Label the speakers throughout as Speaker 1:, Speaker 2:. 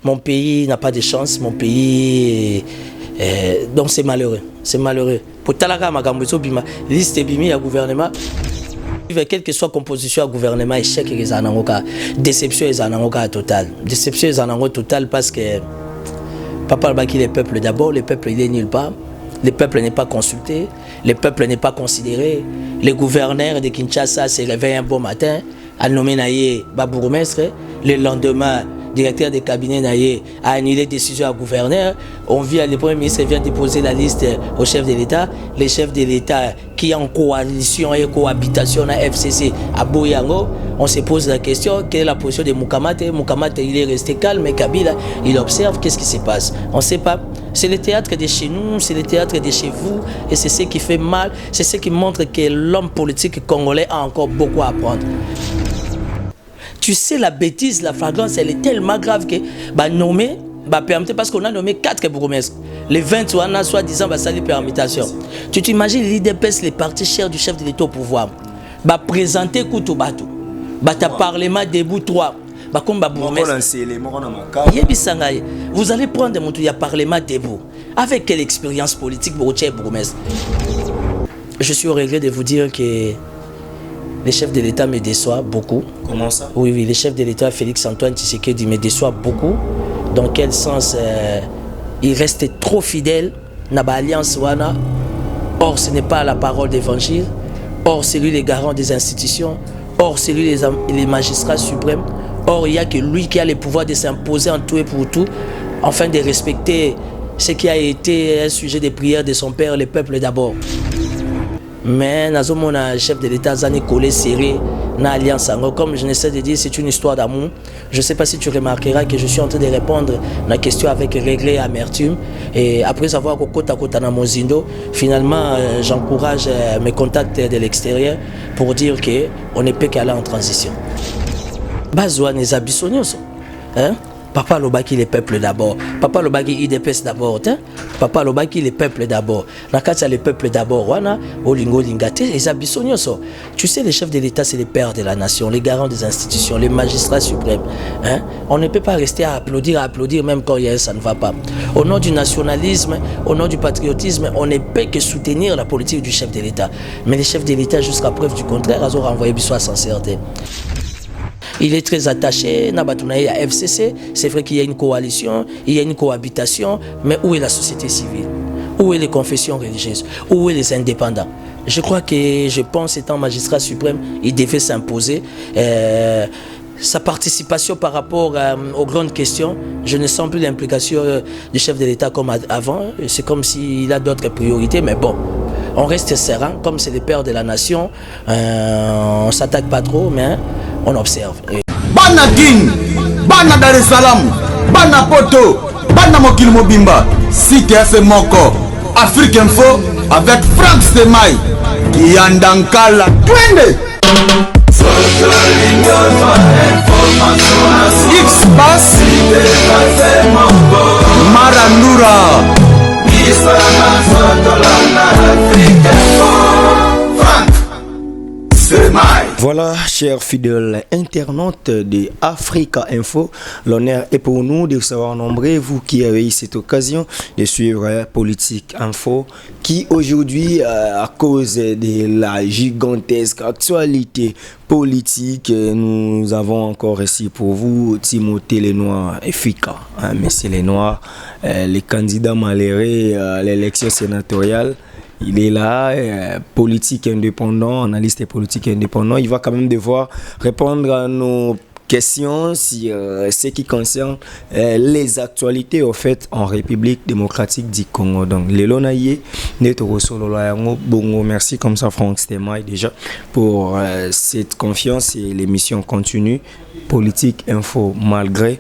Speaker 1: Mon pays n'a pas de chance, mon pays... donc c'est malheureux, c'est malheureux. Pour Talaka Magambozo Bima, liste Bimi à gouvernement, quelle que soit composition à gouvernement, échec et déception et total. Déception et total parce que Papa Albaki, les peuples d'abord, le peuple il est nulle part, le peuple n'est pas consulté, le peuple n'est pas considéré. Le gouverneur de Kinshasa se réveille un bon matin, a nommé Naye Babourgmestre, le lendemain, directeur de cabinet Naye a annulé décision à gouverneur. On vient, le premier ministre vient déposer la liste au chef de l'État. Le chef de l'État qui est en coalition et cohabitation à FCC à Boyango, on se pose la question, quelle est la position de Moukamate? Moukamate, il est resté calme, mais Kabila, il observe, qu'est-ce qui se passe? On ne sait pas. C'est le théâtre de chez nous, c'est le théâtre de chez vous, et c'est ce qui fait mal, c'est ce qui montre que l'homme politique congolais a encore beaucoup à apprendre. Tu sais, la bêtise, la flagrance, elle est tellement grave que nommer, parce qu'on a nommé 4 bourgmestres. Les 20, on a soi-disant sali permutation. Tu t'imagines l'IDPS, les partis chers du chef de l'État au pouvoir. Présenter Koutoubatu. Ta parlement debout 3. Vous allez prendre mon parlement debout. Avec quelle expérience politique bourgmestre? Je suis au regret de vous dire que les chefs de l'État me déçoivent beaucoup.
Speaker 2: Comment ça?
Speaker 1: Oui, les chefs de l'État, Félix-Antoine Tshisekedi, me déçoivent beaucoup. Dans quel sens il reste trop fidèle à l'alliance Wana. Or, ce n'est pas la parole d'évangile. Or, c'est lui le garant des institutions. Or, c'est lui les magistrats suprêmes. Or, il n'y a que lui qui a le pouvoir de s'imposer en tout et pour tout, afin de respecter ce qui a été un sujet de prière de son père, le peuple d'abord. Mais Nazomo, le chef de l'État, Zani collé serré dans l'alliance. Comme je n'essaie de dire, c'est une histoire d'amour. Je ne sais pas si tu remarqueras que je suis en train de répondre à la question avec regret et amertume. Et après avoir Kokota Kota na Mozindo, finalement, j'encourage mes contacts de l'extérieur pour dire qu'on ne peut qu'aller en transition. Bazouan les abissonios. Papa Lobaki les peuples d'abord. Papa Lobaki IDPS d'abord. Papa Lobaki les peuples d'abord. Nakatsa les peuples d'abord. Wana Olingo Lingate les abissonios. Tu sais, les chefs de l'État, c'est les pères de la nation, les garants des institutions, les magistrats suprêmes. On ne peut pas rester à applaudir même quand ça ne va pas. Au nom du nationalisme, au nom du patriotisme, on ne peut que soutenir la politique du chef de l'État. Mais les chefs de l'État, jusqu'à preuve du contraire, ils ont renvoyé Bissou à sincérité. Il est très attaché à FCC. C'est vrai qu'il y a une coalition, il y a une cohabitation, mais où est la société civile? Où est les confessions religieuses? Où est les indépendants? Je crois que, je pense, étant magistrat suprême, il devait s'imposer. Sa participation par rapport aux grandes questions, je ne sens plus l'implication du chef de l'État comme avant. C'est comme s'il a d'autres priorités, mais bon. On reste serein, comme c'est le père de la nation. On ne s'attaque pas trop, mais on observe.
Speaker 3: Bana Guine, Bana Dar es Salaam, Bana Poto, Bana Mokil Mobimba, Site FM Moko, Afrique Info, avec Franck Stemai, Yandankala, Twende. X-Bass, Marandura.
Speaker 2: Voilà, chers fidèles internautes de Africa Info, l'honneur est pour nous de vous savoir nombreux, vous qui avez eu cette occasion de suivre Politique Info, qui aujourd'hui, à cause de la gigantesque actualité politique, nous avons encore ici pour vous Timothée Lenoir efficace, Monsieur Lenoir, les candidats malheureux à l'élection sénatoriale. Il est là, politique indépendant, analyste politique indépendant. Il va quand même devoir répondre à nos questions sur ce qui concerne les actualités au fait en République démocratique du Congo. Donc, Lelonaye, bongo, merci comme ça Franck Stemai déjà pour cette confiance et l'émission continue. Politique Info malgré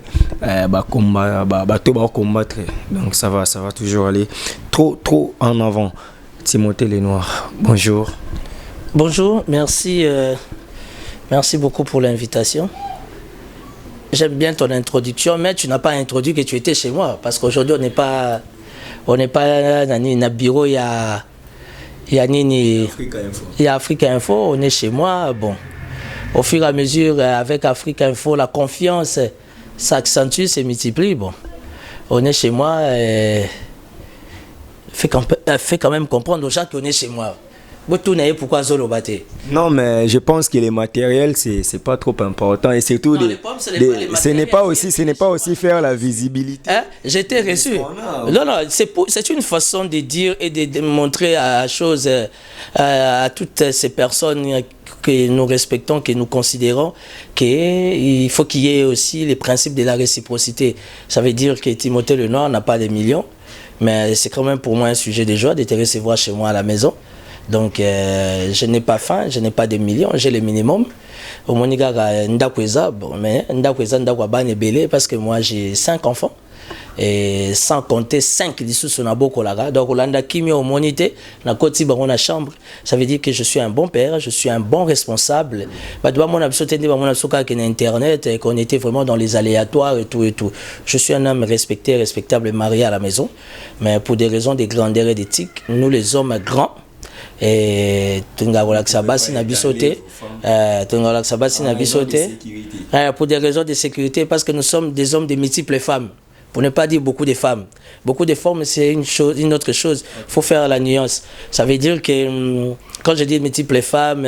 Speaker 2: combattre. Donc ça va toujours aller trop en avant. Timothée Lenoir, bonjour.
Speaker 1: Bonjour, merci beaucoup pour l'invitation. J'aime bien ton introduction, mais tu n'as pas introduit que tu étais chez moi, parce qu'aujourd'hui on n'est pas dans un bureau, il y a Africa Info, on est chez moi. Bon, au fur et à mesure avec Africa Info, la confiance s'accentue, se multiplie. Bon, on est chez moi, fait quand même comprendre aux gens qu'on est chez moi. Pourquoi Zolo Baté?
Speaker 2: Non, mais je pense que les matériels, c'est pas trop important. Et surtout, ce n'est pas aussi faire la visibilité.
Speaker 1: Hein? J'étais reçu. Non, c'est une façon de dire et de montrer à toutes ces personnes que nous respectons, que nous considérons, qu'il faut qu'il y ait aussi les principes de la réciprocité. Ça veut dire que Timothée Lenoir n'a pas de millions, mais c'est quand même pour moi un sujet de joie de te recevoir chez moi à la maison. Donc, je n'ai pas faim, je n'ai pas de millions, j'ai le minimum. Au Monigaga, Ndakweza, mais Ndakweza, Ndakwabane Belé, parce que moi j'ai 5 enfants. Et sans compter 5 dissous sur Naboko Laga. Donc, Olanda Kimi au Monité, na Koti Barona Chambre. Ça veut dire que je suis un bon père, je suis un bon responsable. Mon Internet, et qu'on était vraiment dans les aléatoires et tout et tout. Je suis un homme respecté, respectable, marié à la maison. Mais pour des raisons de grandeur et d'éthique, nous les hommes grands, et pour des raisons de sécurité, parce que nous sommes des hommes de multiples femmes, pour ne pas dire beaucoup de femmes. Beaucoup de femmes, c'est une autre chose. Il faut faire la nuance. Ça veut dire que quand je dis multiples femmes,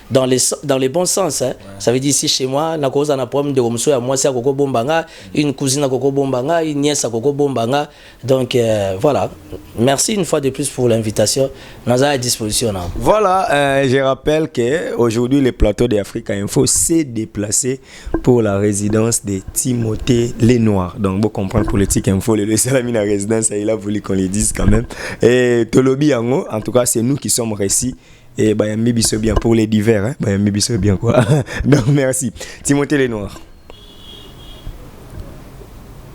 Speaker 1: dans les bons sens, hein, ça veut dire ici chez moi, na cause na problème de Romso, moi c'est à Koko Bombanga, une cousine à Koko Bombanga, une nièce à Koko Bombanga. Donc voilà. Merci une fois de plus pour l'invitation. Nous sommes à disposition. Hein.
Speaker 2: Voilà, je rappelle qu'aujourd'hui le plateau d'Africa Info s'est déplacé pour la résidence de Timothée Lenoir. Donc vous comprenez politique info, le Salamina résidence, il a voulu qu'on le dise quand même. Et Tolobi Yango, en tout cas c'est nous qui sommes récits. Et Bayambi Bisso bien pour les divers, hein? Bayambi Bisso bien quoi. Donc merci. Timothée Lenoir.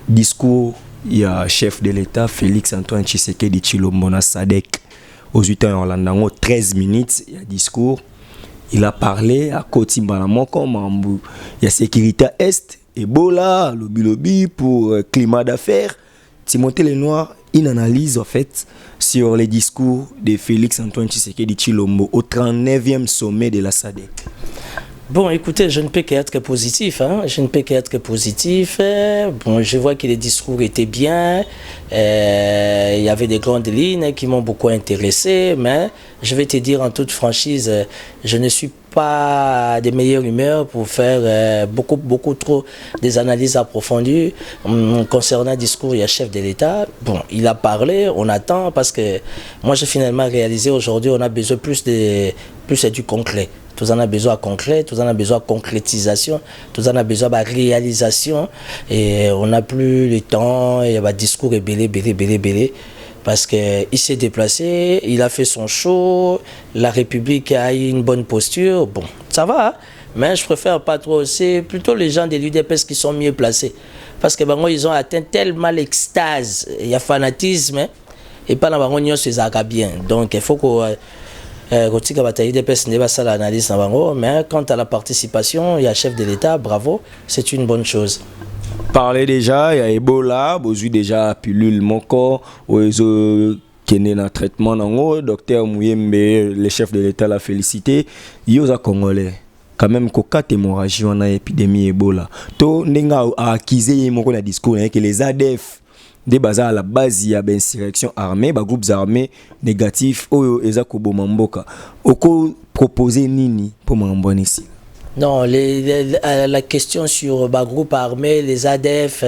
Speaker 2: Discours, il y a chef de l'État Félix Antoine Tshisekedi Tshilombo na SADC aux 8 ans en Orlando, 13 minutes, il y a discours. Il a parlé à Koti Mbalamoko, il y a sécurité Est, Ebola, lobby pour climat d'affaires. Timothée Lenoir, une analyse en fait sur les discours de Félix Antoine Tshisekedi Tshilombo au 39e sommet de la SADC.
Speaker 1: Bon, écoutez, je ne peux qu'être positif. Hein? Je ne peux qu'être positif. Bon, je vois que les discours étaient bien. Il y avait des grandes lignes qui m'ont beaucoup intéressé. Mais je vais te dire en toute franchise, je ne suis pas de meilleure humeur pour faire beaucoup trop des analyses approfondies concernant le discours du chef de l'État. Bon, il a parlé, on attend parce que moi j'ai finalement réalisé aujourd'hui on a besoin plus du concret. Tout en a besoin de concret, tout en a besoin de concrétisation, tout en a besoin de réalisation. Et on n'a plus le temps, il y a un discours belé. Parce qu'il s'est déplacé, il a fait son show, la République a eu une bonne posture. Bon, ça va, hein? Mais je préfère pas trop. C'est plutôt les gens de l'UDPS qui sont mieux placés. Parce que ils ont atteint tellement l'extase, il y a fanatisme, hein? Et pas dans le c'est bien. Donc il faut que... mais quant à la participation, il y a chef de l'État, bravo, c'est une bonne chose.
Speaker 2: Parlez déjà, il y a Ebola, vous avez déjà pilule moko, qui est en traitement nango, docteur Mouyembe, le chef de l'État l'a félicité, yosa congolais. Quand même ko 4 hémorragies en épidémie Ebola. To nenga a accusé moko na discours que les ADF des bazar à la base il y a une insurrection armée, des groupes armés négatifs oyo ezako bomamboka. Oko proposer nini pour m'embonner ici?
Speaker 1: Non, la question sur les groupes armés, les ADF,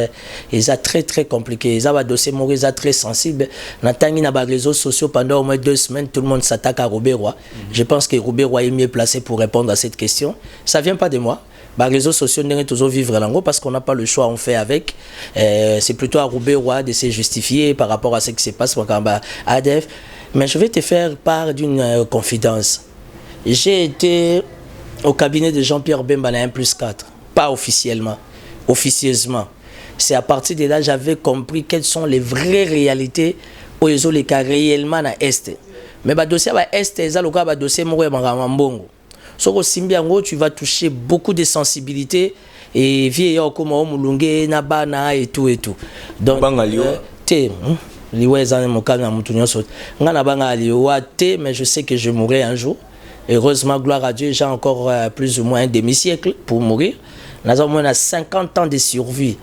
Speaker 1: ils sont très compliqués. Ils ont un dossier très sensible. Dans les réseaux sociaux, pendant au moins 2 semaines, tout le monde s'attaque à Robert Roy. Je pense que Robert Roy est mieux placé pour répondre à cette question. Ça ne vient pas de moi. Les réseaux sociaux ne toujours vivre là parce qu'on n'a pas le choix, on fait avec. C'est plutôt à Robert Roy de se justifier par rapport à ce qui se passe pour ADF. Mais je vais te faire part d'une confidence. J'ai été au cabinet de Jean-Pierre Bemba na 1+4, pas officiellement, officieusement. C'est à partir de là j'avais compris quelles sont les vraies réalités où ils ont les cas réellement à Est. Mais le dossier à Est, ils ont le dossier Mbongo. So tu vas toucher beaucoup de sensibilité et vieillard comme Mulunge, Nabana et tout. Donc, mais je sais que je mourrai un jour. Heureusement, gloire à Dieu, j'ai encore plus ou moins un demi-siècle pour mourir. Nous avons moins 50 ans de survie.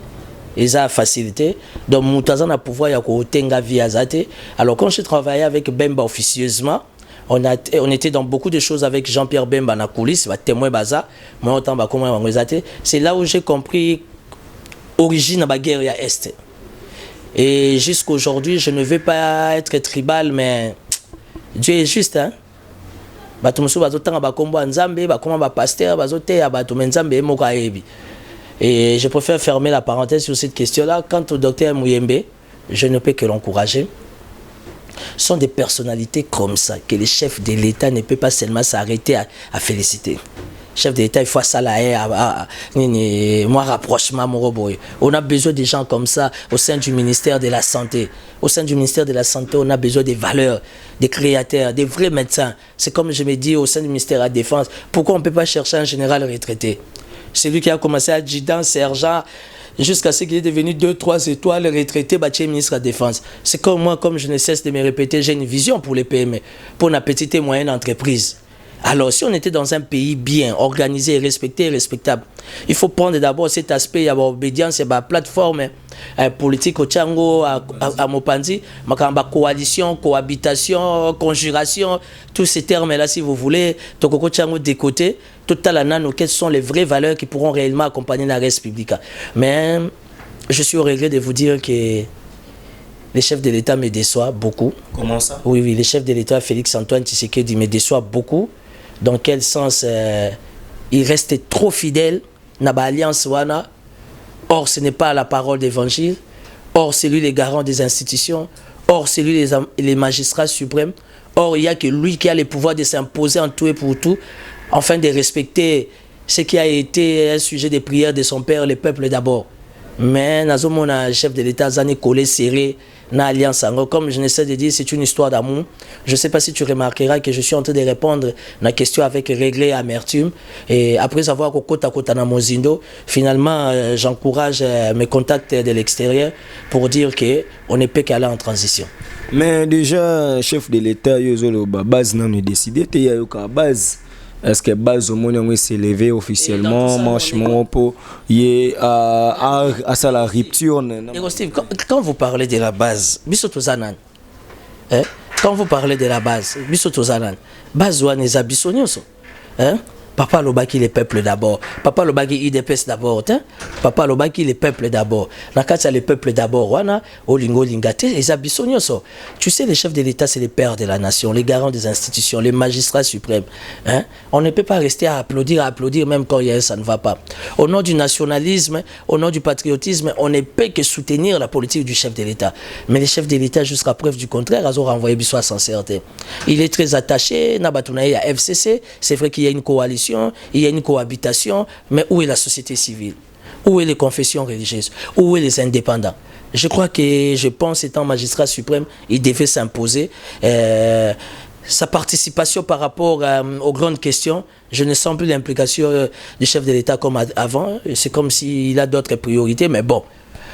Speaker 1: Et ça a facilité. Donc, nous avons le pouvoir de vie azate. Alors, quand je travaillais avec Bemba officieusement, on était dans beaucoup de choses avec Jean-Pierre Bemba dans la coulisse, témoin baza. C'est là où j'ai compris l'origine de la guerre à Est. Et jusqu'à aujourd'hui, je ne veux pas être tribal, mais Dieu est juste. Hein? Et je préfère fermer la parenthèse sur cette question-là. Quant au docteur Mouyembe, je ne peux que l'encourager. Ce sont des personnalités comme ça que les chefs de l'État ne peuvent pas seulement s'arrêter à féliciter. Chef de l'État, il faut ça là, moi rapprochement, on a besoin de gens comme ça au sein du ministère de la Santé. Au sein du ministère de la Santé, on a besoin des valeurs, des créateurs, des vrais médecins. C'est comme je me dis au sein du ministère de la Défense, pourquoi on ne peut pas chercher un général retraité? C'est lui qui a commencé à adjudant, sergent, jusqu'à ce qu'il est devenu 2-3 étoiles retraité, ministre de la Défense. C'est comme moi, comme je ne cesse de me répéter, j'ai une vision pour les PME, pour la petite et moyenne entreprise. Alors, si on était dans un pays bien organisé, respecté et respectable, il faut prendre d'abord cet aspect, il y a l'obédience, il y a la plateforme politique au Tchango, à Mopanzi, ma coalition, cohabitation, conjuration, tous ces termes-là, si vous voulez, Tokoko Tchango des côtés, quelles sont les vraies valeurs qui pourront réellement accompagner la République. Mais je suis au regret de vous dire que les chefs de l'État me déçoivent beaucoup. Comment ça? Oui, les chefs de l'État, Félix Antoine Tshisekedi, me déçoivent beaucoup. Dans quel sens il reste trop fidèle à l'alliance Wana. Or, ce n'est pas la parole d'évangile. Or, c'est lui le garant des institutions. Or, c'est lui les magistrats suprêmes. Or, il n'y a que lui qui a le pouvoir de s'imposer en tout et pour tout, afin de respecter ce qui a été un sujet de prière de son père, le peuple d'abord. Mais un chef de l'État a collé serré dans l'alliance. Comme je n'essaie de dire, c'est une histoire d'amour. Je ne sais pas si tu remarqueras que je suis en train de répondre à la question avec regret et amertume. Et après avoir côte dans mon zindo, finalement, j'encourage mes contacts de l'extérieur pour dire qu'on ne peut qu'aller en transition.
Speaker 2: Mais déjà, chef de l'État, il y a une base non décidée, il y a une base. Est-ce que base au monde s'est levé officiellement, manchement pour y à la rupture?
Speaker 1: Quand vous parlez de la base, quand vous parlez de la base, base ou les abissonios, Papa Lobaki le peuple d'abord. Papa Lobaki IDPS d'abord. Papa Lobaki le peuple d'abord. Nakatsa le peuple d'abord. Wana Olingo Lingate les abissonios. Tu sais, les chefs de l'État, c'est les pères de la nation, les garants des institutions, les magistrats suprêmes. On ne peut pas rester à applaudir même quand ça ne va pas. Au nom du nationalisme, au nom du patriotisme, on ne peut que soutenir la politique du chef de l'État. Mais les chefs de l'État, jusqu'à preuve du contraire, ils ont renvoyé Bissou à sincérité. Il est très attaché. Nabatounaï à FCC. C'est vrai qu'il y a une coalition. Il y a une cohabitation, mais où est la société civile? Où est les confessions religieuses? Où est les indépendants? Je pense, étant magistrat suprême, il devait s'imposer. Sa participation par rapport aux grandes questions, je ne sens plus l'implication du chef de l'État comme avant. C'est comme s'il a d'autres priorités, mais bon.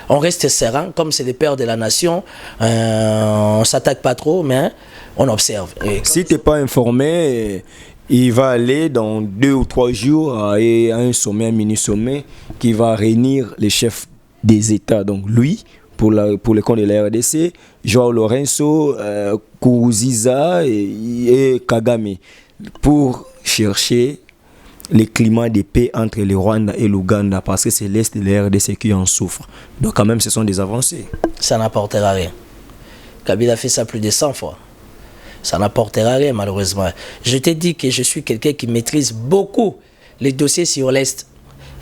Speaker 1: On reste serein, comme c'est les pères de la nation, on ne s'attaque pas trop, mais on observe.
Speaker 2: Si tu n'es pas informé, il va aller dans 2 ou 3 jours à un sommet, un mini-sommet qui va réunir les chefs des États. Donc lui, pour le compte de la RDC, Joao Lorenzo, Kourouziza et Kagame, pour chercher le climat de paix entre le Rwanda et l'Ouganda, parce que c'est l'Est de la RDC qui en souffre. Donc quand même, ce sont des avancées.
Speaker 1: Ça n'apportera rien. Kabila a fait ça plus de 100 fois. Ça n'apportera rien, malheureusement. Je t'ai dit que je suis quelqu'un qui maîtrise beaucoup les dossiers sur l'Est.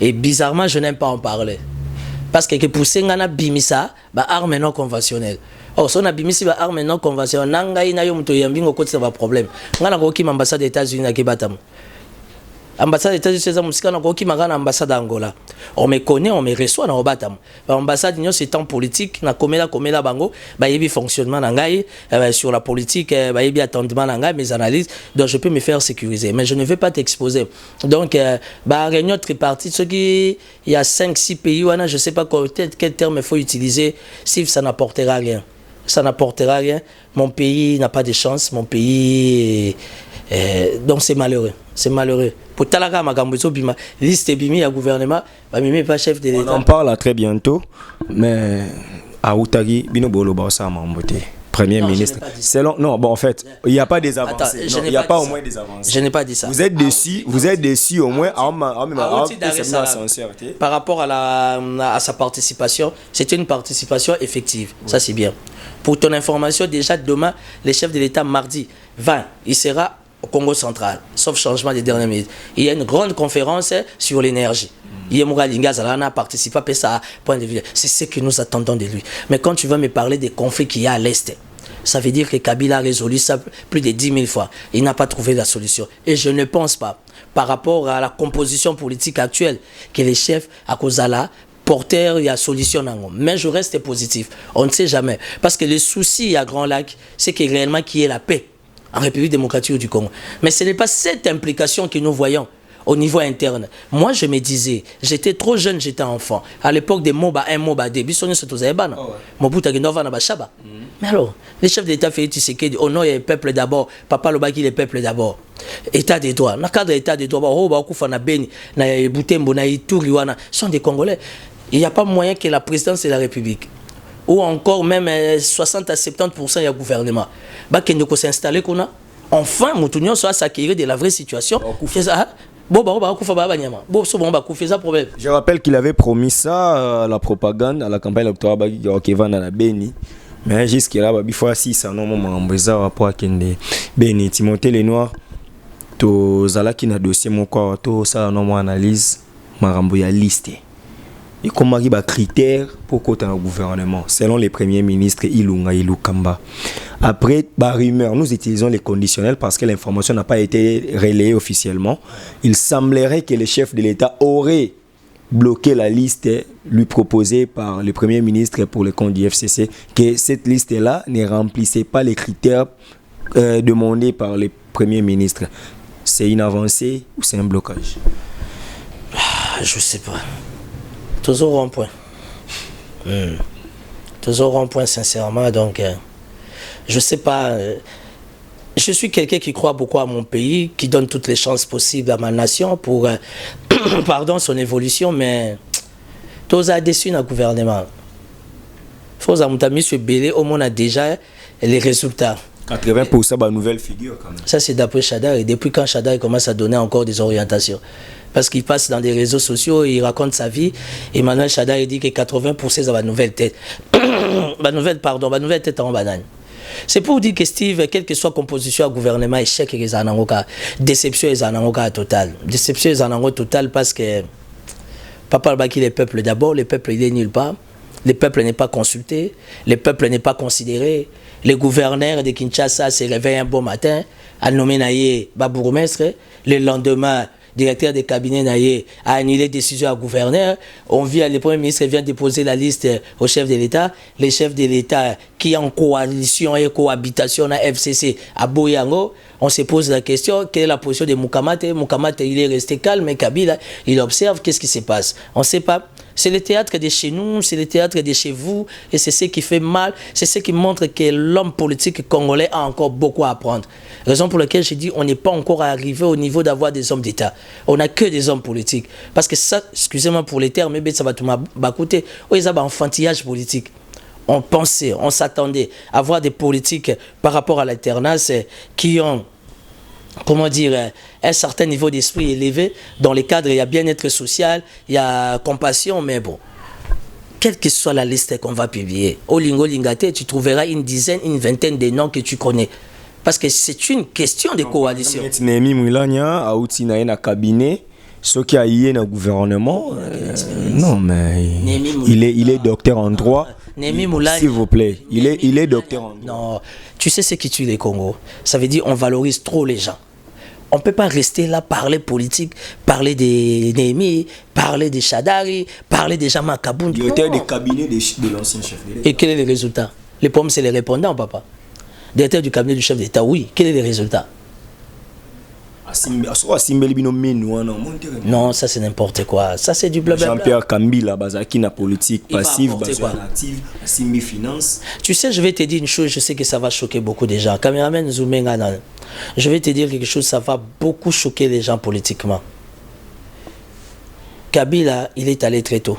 Speaker 1: Et bizarrement, je n'aime pas en parler. Parce que pour Sengana Bimisa, armes non conventionnelles. Oh, si on a Bimisi, armes non conventionnelles, Nanga ina yo mto yambingo kote ça va problème. Ngana koki ambassade des États-Unis à Kibatam. Ambassade des États-Unis, c'est un koki magana ambassade d'Angola. On me connaît, on me reçoit dans Obatam. L'ambassade c'est en politique, na komela bango, yebi fonctionnement nangai sur la politique, yebi attendement nangai, mes analyses, donc je peux me faire sécuriser, mais je ne veux pas t'exposer. Donc réunion tripartite, ce qui il y a 5-6 pays, je sais pas quel terme il faut utiliser, si ça n'apportera rien. Ça n'apportera rien. Mon pays n'a pas de chance, mon pays donc c'est malheureux. C'est malheureux. Pour Talaka Magambozo Bima, liste Bimi à gouvernement, Bimi pas chef de l'État.
Speaker 2: On en parle à très bientôt, mais à Outagi, Bino Bolo Bassa Mambote, Premier ministre. Selon, non, bon, en fait, il n'y a pas des avancées. Il n'y a pas au moins des avancées.
Speaker 1: Je n'ai pas dit ça.
Speaker 2: Vous êtes déçus au moins
Speaker 1: par rapport à sa participation. C'était une participation effective. Oui. Ça, c'est bien. Pour ton information, déjà demain, le chef de l'État, mardi 20, il sera au Congo central, sauf changement des dernières minutes. Il y a une grande conférence sur l'énergie. Yemoura Lingazala n'a participé à ça, point de vue. C'est ce que nous attendons de lui. Mais quand tu vas me parler des conflits qu'il y a à l'Est, ça veut dire que Kabila a résolu ça plus de 10 000 fois. Il n'a pas trouvé la solution. Et je ne pense pas, par rapport à la composition politique actuelle, que les chefs, à cause de là, porteur, il y a solution. Mais je reste positif. On ne sait jamais. Parce que le souci à Grand Lac, c'est que réellement qu'il y ait la paix en République démocratique du Congo. Mais ce n'est pas cette implication que nous voyons au niveau interne. Moi, je me disais, j'étais trop jeune, j'étais enfant. À l'époque des MOBA 1, MOBA 2, mais alors, les chefs d'État Félix Tshisekedi, au nom du peuple d'abord, Papa Lobaki, le peuple d'abord. État des droits. Dans le cadre de l'État des droits, sont des Congolais. Il n'y a pas moyen que la présidence de la République, ou encore même 60 à 70% du gouvernement, qui s'installer qu'on a, enfin, nous soit s'acquérir de la vraie situation.
Speaker 2: Je rappelle qu'il avait promis ça à la propagande, à la campagne électorale qui va dans la Béni. Mais jusqu'à là, il faut assis à un rapport à Béni. Timothée Lenoir, to Zalaki na dossier mon corps, to ça non analyse, marambo ya liste. Et comment il y a des critères pour côté un gouvernement, selon les premiers ministres Ilunga Ilukamba. Après, rumeur, nous utilisons les conditionnels parce que l'information n'a pas été relayée officiellement. Il semblerait que le chef de l'État aurait bloqué la liste lui proposée par le premier ministre pour le compte du FCC, que cette liste-là ne remplissait pas les critères demandés par le premier ministre. C'est une avancée ou c'est un blocage?
Speaker 1: Je ne sais pas. Toujours en point. Toujours en point, sincèrement. Donc, je ne sais pas. Je suis quelqu'un qui croit beaucoup à mon pays, qui donne toutes les chances possibles à ma nation pour pardon, son évolution, mais tous a déçu dans le gouvernement. Il faut que M. Bélé, au moins, a déjà les résultats.
Speaker 2: 80% de nouvelles figures, quand même. Ça,
Speaker 1: c'est d'après Chadar. Et depuis quand Chadar commence à donner encore des orientations? Parce qu'il passe dans des réseaux sociaux, il raconte sa vie. Emmanuel Chadar, il dit que 80% de la nouvelle tête. Ma nouvelle tête en banane. C'est pour dire que Steve, quelle que soit la composition du gouvernement, échec et déception et total. Déception et total parce que Papa Baki, le peuple d'abord, le peuple il est nulle part. Le peuple n'est pas consulté, le peuple n'est pas considéré. Le gouverneur de Kinshasa se réveille un bon matin, a nommé Naye Babourgmestre. Le lendemain, directeur de cabinet Naye a annulé décision à gouverneur. On vit, le premier ministre vient déposer la liste au chef de l'État. Les chefs de l'État qui est en coalition et cohabitation à FCC à Boyango, on se pose la question, quelle est la position de Moukamate? Moukamate, il est resté calme, mais Kabila, il observe, qu'est-ce qui se passe? On ne sait pas. C'est le théâtre de chez nous, c'est le théâtre de chez vous, et c'est ce qui fait mal, c'est ce qui montre que l'homme politique congolais a encore beaucoup à apprendre. Raison pour laquelle je dis on n'est pas encore arrivé au niveau d'avoir des hommes d'État. On n'a que des hommes politiques. Parce que ça, excusez-moi pour les termes, mais ça va tout m'écouter. Ils ont un enfantillage politique. On pensait, on s'attendait à avoir des politiques par rapport à l'alternance qui ont, comment dire, un certain niveau d'esprit élevé. Dans les cadres, il y a bien-être social, il y a compassion, mais bon, quelle que soit la liste qu'on va publier, au Lingo Lingate, tu trouveras une dizaine, une vingtaine de noms que tu connais. Parce que c'est une question de coalition.
Speaker 2: Némi Moulania a outil na cabinet, ce qui a yé dans le gouvernement. Non, mais il est docteur en droit. S'il vous plaît, il est docteur en droit.
Speaker 1: Non, tu sais ce qui tue les Congos. Ça veut dire on valorise trop les gens. On ne peut pas rester là, parler politique, parler des Némi, parler des Chadari, parler des Jama Kaboun.
Speaker 2: Directeur des cabinets de l'ancien chef de l'État.
Speaker 1: Et quel est le résultat? Les pommes, c'est les répondants, papa. Directeur du cabinet du chef d'État, oui. Quel est le résultat? Non, ça c'est n'importe quoi. Ça c'est du blablabla.
Speaker 2: Jean-Pierre Kambila, Bazaki, na politique
Speaker 1: Il va
Speaker 2: passive,
Speaker 1: apporter quoi?
Speaker 2: active, Simbi Finance.
Speaker 1: Tu sais, je vais te dire une chose, je sais que ça va choquer beaucoup de gens. Caméraman Zoumenga, je vais te dire quelque chose, ça va beaucoup choquer les gens politiquement. Kabila, il est allé très tôt.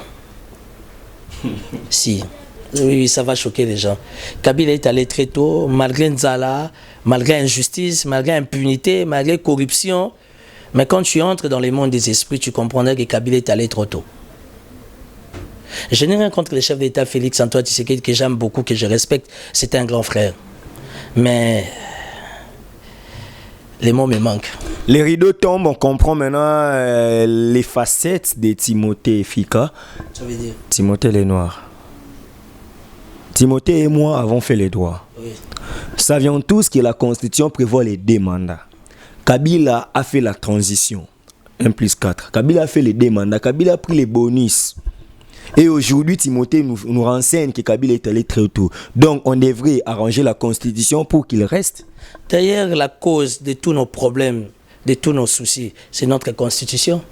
Speaker 1: Si. Oui, ça va choquer les gens. Kabila est allé très tôt, malgré Nzala, malgré injustice, malgré impunité, malgré corruption. Mais quand tu entres dans le monde des esprits, tu comprendrais que Kabila est allé trop tôt. Je n'ai rien contre le chef d'État Félix Antoine Tshisekedi, que j'aime beaucoup, que je respecte. C'est un grand frère. Mais les mots me manquent.
Speaker 2: Les rideaux tombent, on comprend maintenant les facettes de Timothée Fika.
Speaker 1: Ça veut dire
Speaker 2: Timothée les Noirs. Timothée et moi avons fait les droits.
Speaker 1: oui.
Speaker 2: Savions tous que la Constitution prévoit les 2 mandats. Kabila a fait la transition. 1+4. Kabila a fait les 2 mandats. Kabila a pris les bonus. Et aujourd'hui, Timothée nous renseigne que Kabila est allé très tôt. Donc, on devrait arranger la Constitution pour qu'il reste.
Speaker 1: D'ailleurs, la cause de tous nos problèmes, de tous nos soucis, c'est notre Constitution.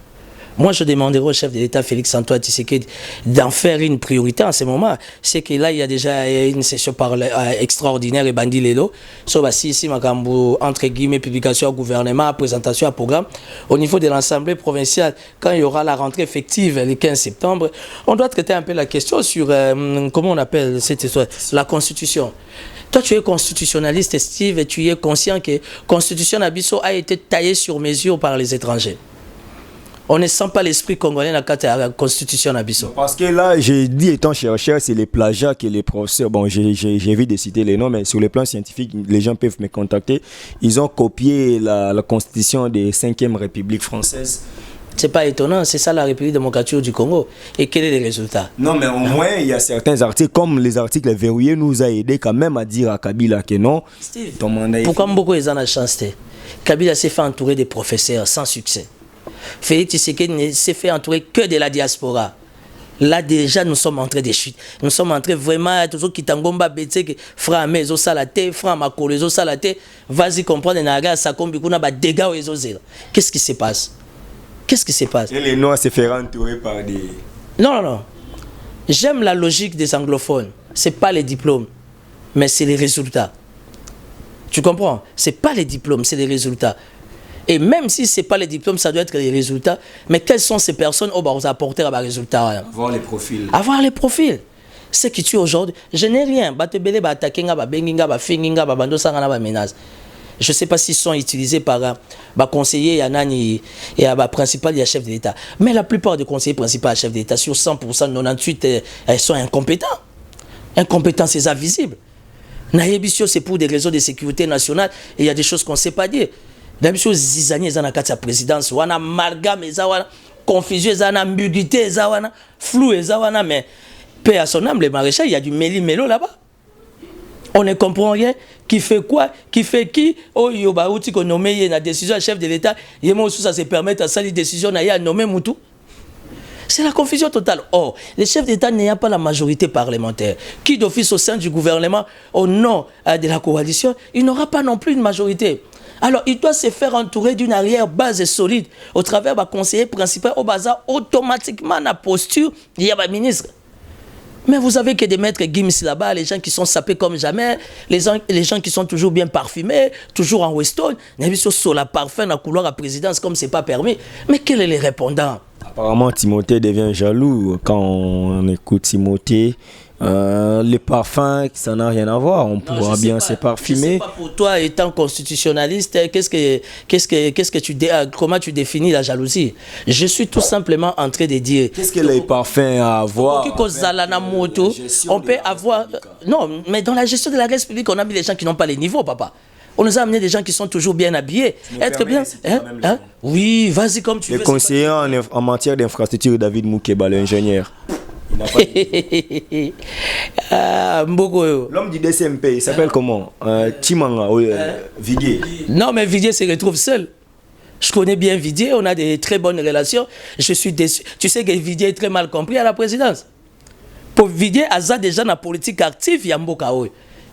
Speaker 1: Moi, je demanderai au chef de l'État, Félix Antoine Tshisekedi, d'en faire une priorité en ce moment. C'est que là, il y a déjà une session extraordinaire et bandit lélo. So, ici, entre guillemets, publication au gouvernement, présentation à programme. Au niveau de l'Assemblée provinciale, quand il y aura la rentrée effective le 15 septembre, on doit traiter un peu la question sur, comment on appelle cette histoire, la Constitution. Toi, tu es constitutionnaliste, Steve, et tu es conscient que la Constitution d'Abisso a été taillée sur mesure par les étrangers. On ne sent pas l'esprit congolais dans la Constitution d'Abisso.
Speaker 2: Parce que là, j'ai dit, étant chercheur, c'est les plagiats que les professeurs, bon, j'ai envie de citer les noms, mais sur le plan scientifique, les gens peuvent me contacter. Ils ont copié la Constitution de 5e République française.
Speaker 1: C'est pas étonnant, c'est ça la République démocratique du Congo. Et quel est le résultat?
Speaker 2: Non, mais au moins, il y a certains articles, comme les articles verrouillés, nous a aidé quand même à dire à Kabila que non.
Speaker 1: Steve,
Speaker 2: ton mandat
Speaker 1: pourquoi beaucoup ils en ont chance? Kabila s'est fait entourer des professeurs sans succès. Félix Tshisekedi ne s'est fait entourer que de la diaspora. Là déjà nous sommes entrés des chutes. Nous sommes entrés vraiment toujours qui tangomba bete frère Mezo Salate, frère Makolo Ezo Salate, vas-y comprendre naga ça comme bikuna ba dégâts aux Ezo. Qu'est-ce qui se passe? Qu'est-ce qui se passe?
Speaker 2: Et les Noirs se feront entourer par des...
Speaker 1: Non. J'aime la logique des anglophones. C'est pas les diplômes, mais c'est les résultats. Tu comprends? C'est pas les diplômes, c'est les résultats. Et même si ce n'est pas les diplômes, ça doit être les résultats. Mais quelles sont ces personnes qui vont apporter à des résultats?
Speaker 2: Avoir les profils.
Speaker 1: Avoir les profils. Ce qui tue aujourd'hui, je n'ai rien. Je ne sais pas s'ils sont utilisés par conseiller et principal et chef de l'État. Mais la plupart des conseillers principaux et chefs d'État, sur 100%, 98, ils sont incompétents. Incompétents, c'est ça visible. Naïbisio, c'est pour des raisons de sécurité nationale et il y a des choses qu'on ne sait pas dire. Même chose, zizani eza na kati ya présidence, wana amalgame eza wana, confusion eza na ambiguïté eza wana, flou eza wana, mais paix à son âme, le maréchal, il y a du méli-mélo là-bas. On ne comprend rien. Qui fait quoi? Qui fait qui? Oh, yoba outi qu'on nomme la décision à chef de l'État, yemo sous ça se permet à ça les décisions à nommer Moutou. C'est la confusion totale. Or, le chef d'État n'ayant pas la majorité parlementaire, qui d'office au sein du gouvernement, au nom de la coalition, il n'aura pas non plus une majorité. Alors, il doit se faire entourer d'une arrière-base solide au travers du conseiller principal au bazar automatiquement la posture il y a un ministre. Mais vous avez que des maîtres Gims là-bas, les gens qui sont sapés comme jamais, les gens qui sont toujours bien parfumés, toujours en Weston, sur la parfum dans la couloir à présidence comme c'est pas permis. Mais quel est le répondant?
Speaker 2: Apparemment, Timothée devient jaloux quand on écoute Timothée. Les parfums, ça n'a rien à voir. On pourra bien se parfumer.
Speaker 1: Je sais pas pour toi, étant constitutionnaliste, comment tu définis la jalousie? Je suis tout simplement en train de dire.
Speaker 2: Qu'est-ce que les parfums à avoir?
Speaker 1: On peut avoir. Non, mais dans la gestion de la race publique, on a mis des gens qui n'ont pas les niveaux, papa. On nous a amené des gens qui sont toujours bien habillés. Être bien. Hein? Oui, vas-y comme tu veux.
Speaker 2: Le conseiller en matière d'infrastructure, David Moukeba, l'ingénieur. L'homme du DCMP, il s'appelle comment? Chimanga, Vidier.
Speaker 1: Non, mais Vidier se retrouve seul. Je connais bien Vidier, on a de très bonnes relations. Je suis déçu. Tu sais que Vidier est très mal compris à la présidence. Pour Vidier, Aza déjà dans la politique active, il y a Mboka.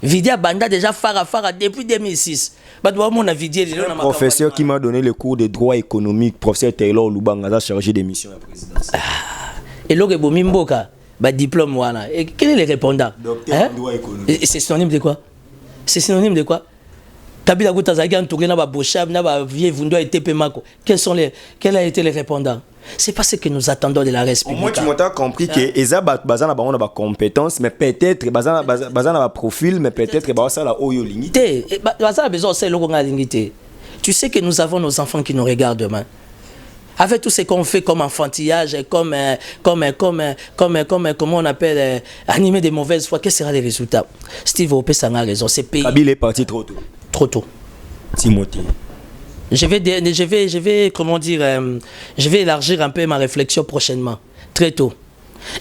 Speaker 1: Vidia Banda déjà Fara depuis 2006.
Speaker 2: Le professeur qui m'a donné le cours de droit économique, professeur Taylor Lubanga, a chargé des missions à la présidence.
Speaker 1: Et là, Mimboka, diplôme, voilà. Et quel est le répondant?
Speaker 2: Docteur en droit économique.
Speaker 1: C'est synonyme de quoi? C'est synonyme de quoi? Kabila Goutazaki entouré na ba Bochab, na ba Vieux Vundo et TP Mako. Quels ont été les répondants? C'est pas ce que nous attendons de la République.
Speaker 2: Moi, tu m'as compris que Eza Bazana a des compétences, mais peut-être Bazana a profil, mais peut-être Bazana a Oyo Lingité.
Speaker 1: Bazana a besoin de Lokonga Lingité. Tu sais que nous avons nos enfants qui nous regardent demain. Avec tout ce qu'on fait comme enfantillage, comme comment on appelle, animer des mauvaises foi, quels seront les résultats? Steve Opé a raison, c'est pays.
Speaker 2: Kabila est parti trop tôt.
Speaker 1: Trop tôt.
Speaker 2: Timothée.
Speaker 1: Je vais, comment dire, je vais élargir un peu ma réflexion prochainement, très tôt.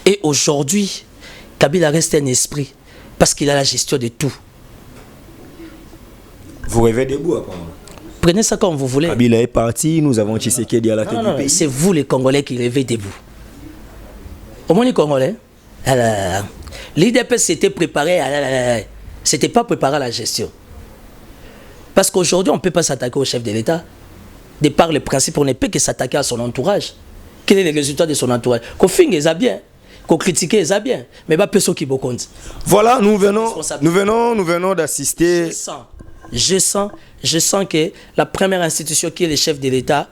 Speaker 1: Et aujourd'hui, Kabila reste un esprit, parce qu'il a la gestion de tout.
Speaker 2: Vous rêvez debout, apparemment.
Speaker 1: Prenez ça comme vous voulez.
Speaker 2: Kabila est parti, nous avons Tshisekedi à la tête du pays.
Speaker 1: C'est vous les Congolais qui rêvez debout. Au moins les Congolais, l'IDP s'était préparé, c'était pas préparé à la gestion. Parce qu'aujourd'hui, on ne peut pas s'attaquer au chef de l'État. De par le principe, on ne peut que s'attaquer à son entourage. Quel est le résultat de son entourage? Qu'on finge, ça bien. Qu'on critique, ça bien. Mais pas personne qui vous compte.
Speaker 2: Voilà, nous venons d'assister.
Speaker 1: Je sens que la première institution qui est le chef de l'État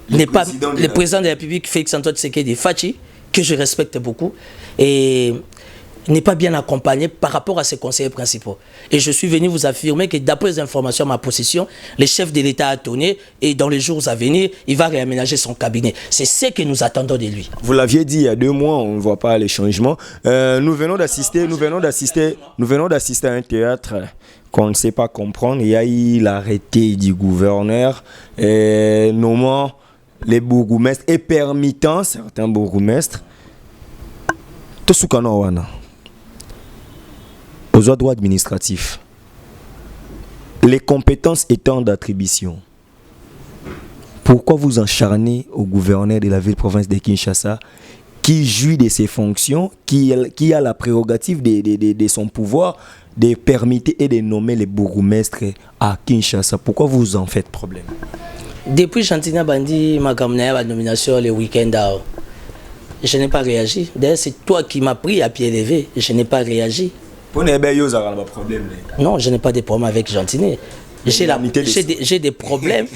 Speaker 1: n'est pas le président de la République, Félix-Antoine Tshisekedi Fachi, que je respecte beaucoup, et n'est pas bien accompagné par rapport à ses conseillers principaux. Et je suis venu vous affirmer que d'après les informations à ma possession, le chef de l'État a tourné et dans les jours à venir, il va réaménager son cabinet. C'est ce que nous attendons de lui.
Speaker 2: Vous l'aviez dit il y a 2 mois, on ne voit pas les changements. Nous venons d'assister à un théâtre qu'on ne sait pas comprendre. Il y a eu l'arrêté du gouverneur nommant les bourgmestres et permettant certains bourgmestres Tosukano Wana aux droits administratifs, les compétences étant d'attribution. Pourquoi vous encharnez au gouverneur de la ville-province de Kinshasa qui jouit de ses fonctions, qui a la prérogative de son pouvoir de permettre et de nommer les bourgmestres à Kinshasa? Pourquoi vous en faites problème?
Speaker 1: Depuis Chantina Bandi, ma nomination le week-end, je n'ai pas réagi. D'ailleurs, c'est toi qui m'as pris à pied levé. Je n'ai pas réagi. Non, je n'ai pas de problème avec Jantiné. J'ai des problèmes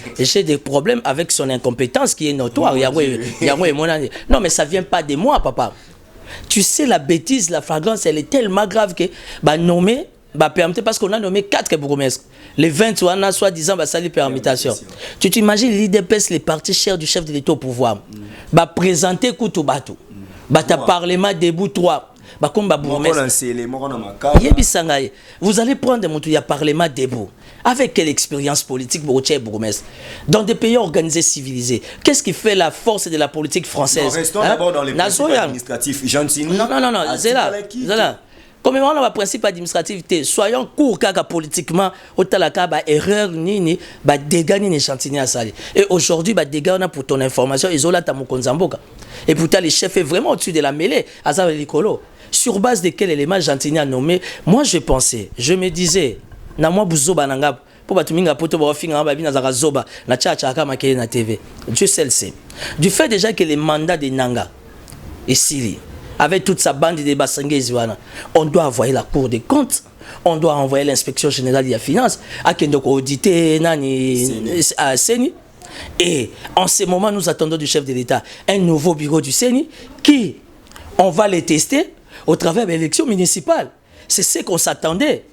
Speaker 1: avec son incompétence qui est notoire. Non, mais ça ne vient pas de moi, papa. Tu sais, la bêtise, la flagrance, elle est tellement grave que nommer, parce qu'on a nommé 4 bourgmestres. Les 20, on a soi-disant salut permutation. Tu t'imagines l'IDPS, les partis chers du chef de l'État au pouvoir, présenter Koutoubatu, ta parlement debout 3. Vous allez prendre mon parlement debout. Avec quelle expérience politique dans des pays organisés, civilisés? Qu'est-ce qui fait la force de la politique française?
Speaker 2: Restons d'abord dans les principes administratifs.
Speaker 1: Non, c'est là. Comme on a un principe administratif, soyons courts politiquement, erreur ni dégâts ni Chantini à sali. Et aujourd'hui, dégâts on a pour ton information, Isola Tamukonzamboka. Et pourtant, le chef est vraiment au-dessus de la mêlée, Azar Likolo. Sur base de quel élément Chantini a nommé? Moi, je me disais, na moi buzo bananga pour batuminga poto ba finga ba bina zaka zoba na chacha kama kele na TV. Dieu seul sait. Du fait déjà que les mandats de Nanga et Sili avec toute sa bande de Bassangé Zouana, on doit envoyer la Cour des comptes, on doit envoyer l'inspection générale de la finance à Kendoko auditer à Seni. Et en ce moment, nous attendons du chef de l'État un nouveau bureau du Seni qui, on va les tester au travers de l'élection municipale. C'est ce qu'on s'attendait.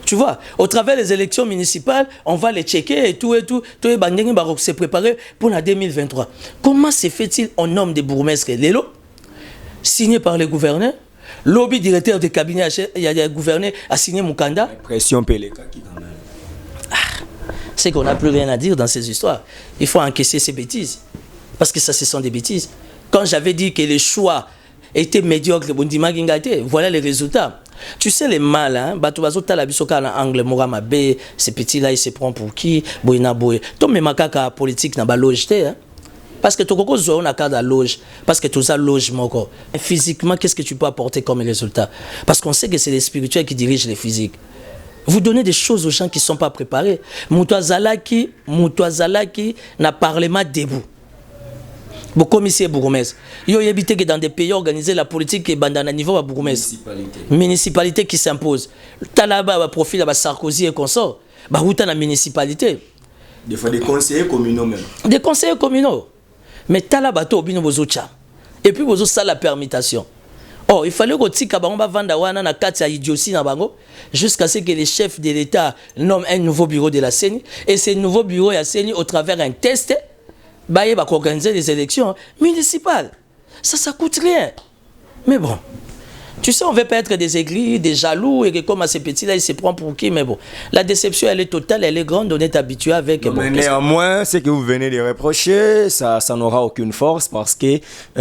Speaker 1: Tu vois, au travers des élections municipales, on va les checker et tout. Tout les bandings va se préparer pour la 2023. Comment se fait-il en nomme des bourgmestres Lélo, signé par le gouverneur, lobby directeur de cabinet, il y a des gouverneurs à signer Mukanda.
Speaker 2: Pression Peleka qui quand même.
Speaker 1: C'est qu'on n'a plus rien à dire dans ces histoires. Il faut encaisser ces bêtises. Parce que ça, ce sont des bêtises. Quand j'avais dit que les choix étaient médiocres, voilà les résultats. Tu sais les mal, hein? Angle Morama B, ces petits-là, ils se prennent pour qui? Boina Boy. Tom Makaka politique n'a pas logité, hein? Parce que tu as un accord de loge, parce que tu as un logement. Physiquement, qu'est-ce que tu peux apporter comme résultat? Parce qu'on sait que c'est les spirituels qui dirigent les physiques. Vous donnez des choses aux gens qui ne sont pas préparés. Moutouazalaki n'a parlement debout. Bon, commissaire Bourgmestre. Il y a évité que dans des pays organisés, la politique est à niveau à Bourgmestre. Municipalité qui s'impose. Talaba profil à Sarkozy et consort. Bah, où t'as la municipalité?
Speaker 2: Des fois, des conseillers communaux même.
Speaker 1: Des conseillers communaux. Mais Talaba, tu as bozocha. Et puis, vous avez la permutation. Oh, il fallait que tu aies jusqu'à ce que les chefs de l'État nomment un nouveau bureau de la CENI. Et ce nouveau bureau de la CENI, au travers d'un test, bah, il va organiser les élections municipales. Ça coûte rien. Mais bon, tu sais, on ne veut pas être des aigris, des jaloux, et que comme à ces petits-là, ils se prennent pour qui. Mais bon, la déception, elle est totale, elle est grande, on est habitué avec.
Speaker 2: Non, mais néanmoins, ce que vous venez de reprocher, ça n'aura aucune force parce que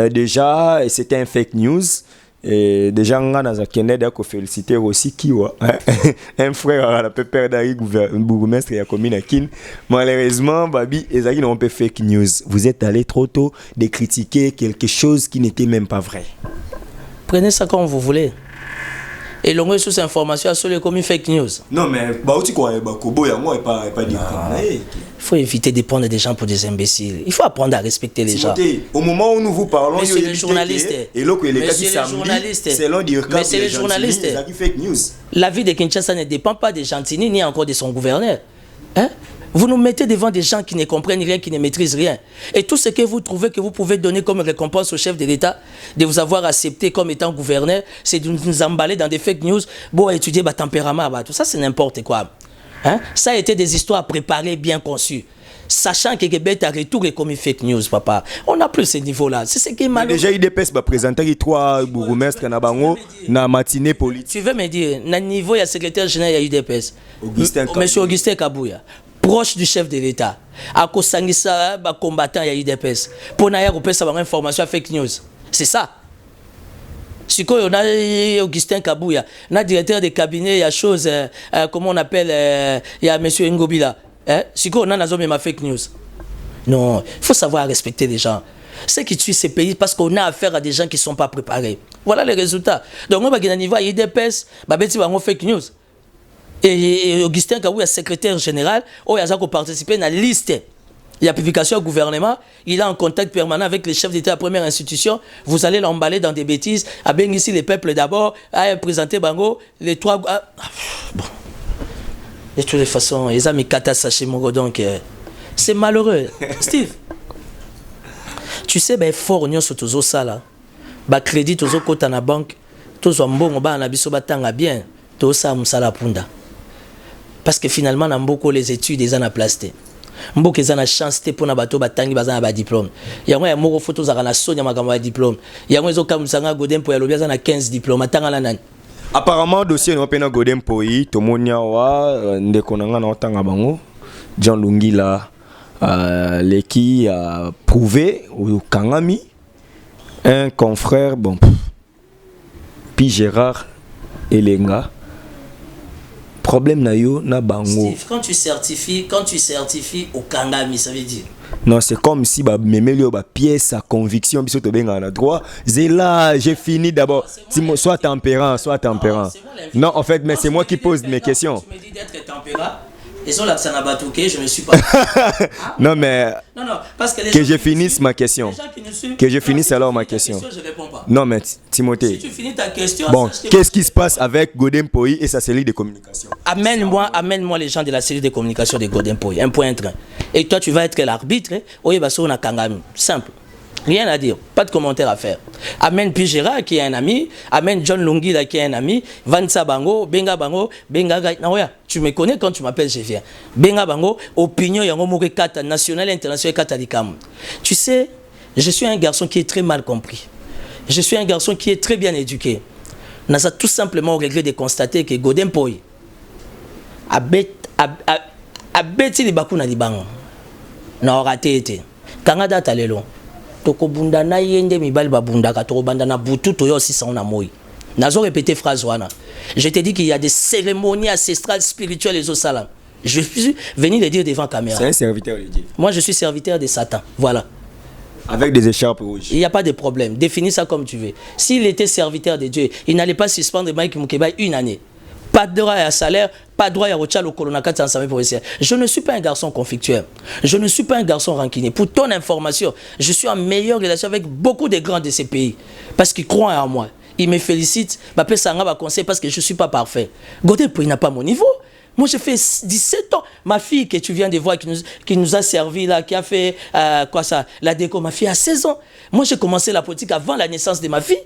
Speaker 2: déjà, c'était un fake news. Et déjà, on a féliciter aussi qui un frère à la pépère d'Ari, bourgmestre et à commune à Kin. Malheureusement, Babi et Zaki n'ont pas fake news. Vous êtes allé trop tôt de critiquer quelque chose qui n'était même pas vrai.
Speaker 1: Prenez ça comme vous voulez. Et l'on sous information sur les communes fake news.
Speaker 2: Non, mais tu crois Kobo, moi, pas dire.
Speaker 1: Il faut éviter de prendre des gens pour des imbéciles. Il faut apprendre à respecter les gens.
Speaker 2: Au moment où nous vous parlons,
Speaker 1: il y a des journalistes.
Speaker 2: Et là, c'est l'un des
Speaker 1: mais c'est les journalistes.
Speaker 2: Fake news.
Speaker 1: La vie de Kinshasa ne dépend pas de Gentini ni encore de son gouverneur. Hein? Vous nous mettez devant des gens qui ne comprennent rien, qui ne maîtrisent rien. Et tout ce que vous trouvez que vous pouvez donner comme récompense au chef de l'État, de vous avoir accepté comme étant gouverneur, c'est de nous emballer dans des fake news, bon, étudier le tempérament, tout ça c'est n'importe quoi. Hein? Ça a été des histoires préparées, bien conçues. Sachant que Québec a retourné comme fake news, papa. On n'a plus ce niveau-là. C'est ce qui est mal.
Speaker 2: Déjà, IDPS va présenter 3 bourgmestres dans la matinée politique.
Speaker 1: Tu veux me dire, à niveau, il y a secrétaire général, il y a IDPS. Monsieur Augustin Kabouya. Proche du chef de l'État. À Kosangisa, combattant, il y a IDPS. Pour n'avoir une information fake news. C'est ça. Si on a Augustin Kabouya, on a directeur de cabinet, il y a chose, comment on appelle, il y a monsieur Ngobila. Si on a ma fake news. Non, il faut savoir respecter les gens. Ceux qui tuent ces pays parce qu'on a affaire à des gens qui ne sont pas préparés. Voilà les résultats. Donc on va gagner niveau à IDPS, fake news. Et Augustin Kabouya, secrétaire général, il a participé à la liste. Il y a publication au gouvernement, il est en contact permanent avec les chefs d'État de la première institution. Vous allez l'emballer dans des bêtises. À bien ici, les peuples d'abord, à présenter Bango, les 3. Bon. De toutes les façons, ils ont mis Katassa chez Mogo, donc c'est malheureux. Steve, tu sais, ben fort, on sur tous ça là. Bah crédit, tous côté dans la banque, tous en bon, on va en abisso batanga bien, tout ça, moussala punda. Parce que finalement, dans beaucoup les études, ils ont la place. Beaucoup ils ont la chance pour na bateau batangi bazana ba diplôme. Il y a un moko photos à la sonia makamba diplôme. Il y a un zo comme sanga godem pour yalo biazana 15 diplômes atanga la nan.
Speaker 2: Apparemment dossier no pena godem poi to monia wa ndekonanga na otanga bango. Jean Lungila leki a prouvé au Kangami un confrère bon puis Gérard Elenga. Problème na yo na bango.
Speaker 1: Steve, quand tu certifies au Kangami, ça veut dire.
Speaker 2: Non, c'est comme si ba memelio ba pièce à conviction biso to benga na droit. Zéla, j'ai fini d'abord. Sois tempérant. Non, en fait, mais c'est moi qui pose mes questions.
Speaker 1: Tu me dis d'être tempérant. Et sur là, ça n'a pas touché, je me suis pas.
Speaker 2: Non, mais.
Speaker 1: Non, parce que
Speaker 2: je finisse ma question. Que je finisse alors ma question.
Speaker 1: Je réponds pas.
Speaker 2: Non, mais Timothée.
Speaker 1: Si tu finis ta question.
Speaker 2: Bon, qu'est-ce qui se passe avec Godem Poi et sa cellule de communication?
Speaker 1: Amène-moi les gens de la cellule de communication de Godem Poi. Un point, un train. Et toi, tu vas être l'arbitre. Oui, bah, on a Kangami. Simple. Rien à dire, pas de commentaire à faire. Amène Pigera qui est un ami, amène John Lungila qui est un ami, Vansa Bango, Benga Gaïtnaoya. Tu me connais quand tu m'appelles, je viens. Benga Bango, opinion yango moke kata national et international kata dikam. Tu sais, je suis un garçon qui est très mal compris. Je suis un garçon qui est très bien éduqué. N'a tout simplement au regret de constater que Godem Poi a bêti les bakuna di bango. Na raté été. Kangada talelo. Toko bunda na yende mibali babunda ka toko banda na butu to yo 600 na moi. Nazo répéter phrase wana. Je te dis qu'il y a des cérémonies ancestrales spirituelles et au salam. Je suis venu le dire devant caméra.
Speaker 2: C'est un serviteur de Dieu.
Speaker 1: Moi je suis serviteur de Satan. Voilà.
Speaker 2: Avec des écharpes rouges.
Speaker 1: Il n'y a pas de problème. Définis ça comme tu veux. S'il était serviteur de Dieu, il n'allait pas suspendre Mike Mukeba une année. Pas de droit à salaire, pas de droit à Rochal au Colonacate ensemble professionnel. Je ne suis pas un garçon conflictuel. Je ne suis pas un garçon rancunier. Pour ton information, je suis en meilleure relation avec beaucoup de grands de ces pays. Parce qu'ils croient en moi. Ils me félicitent. M'appellent Sanga va conseil parce que je ne suis pas parfait. Godin, il n'a pas mon niveau. Moi, j'ai fait 17 ans. Ma fille que tu viens de voir, qui nous a servi là, qui a fait la déco, ma fille a 16 ans. Moi, j'ai commencé la politique avant la naissance de ma fille.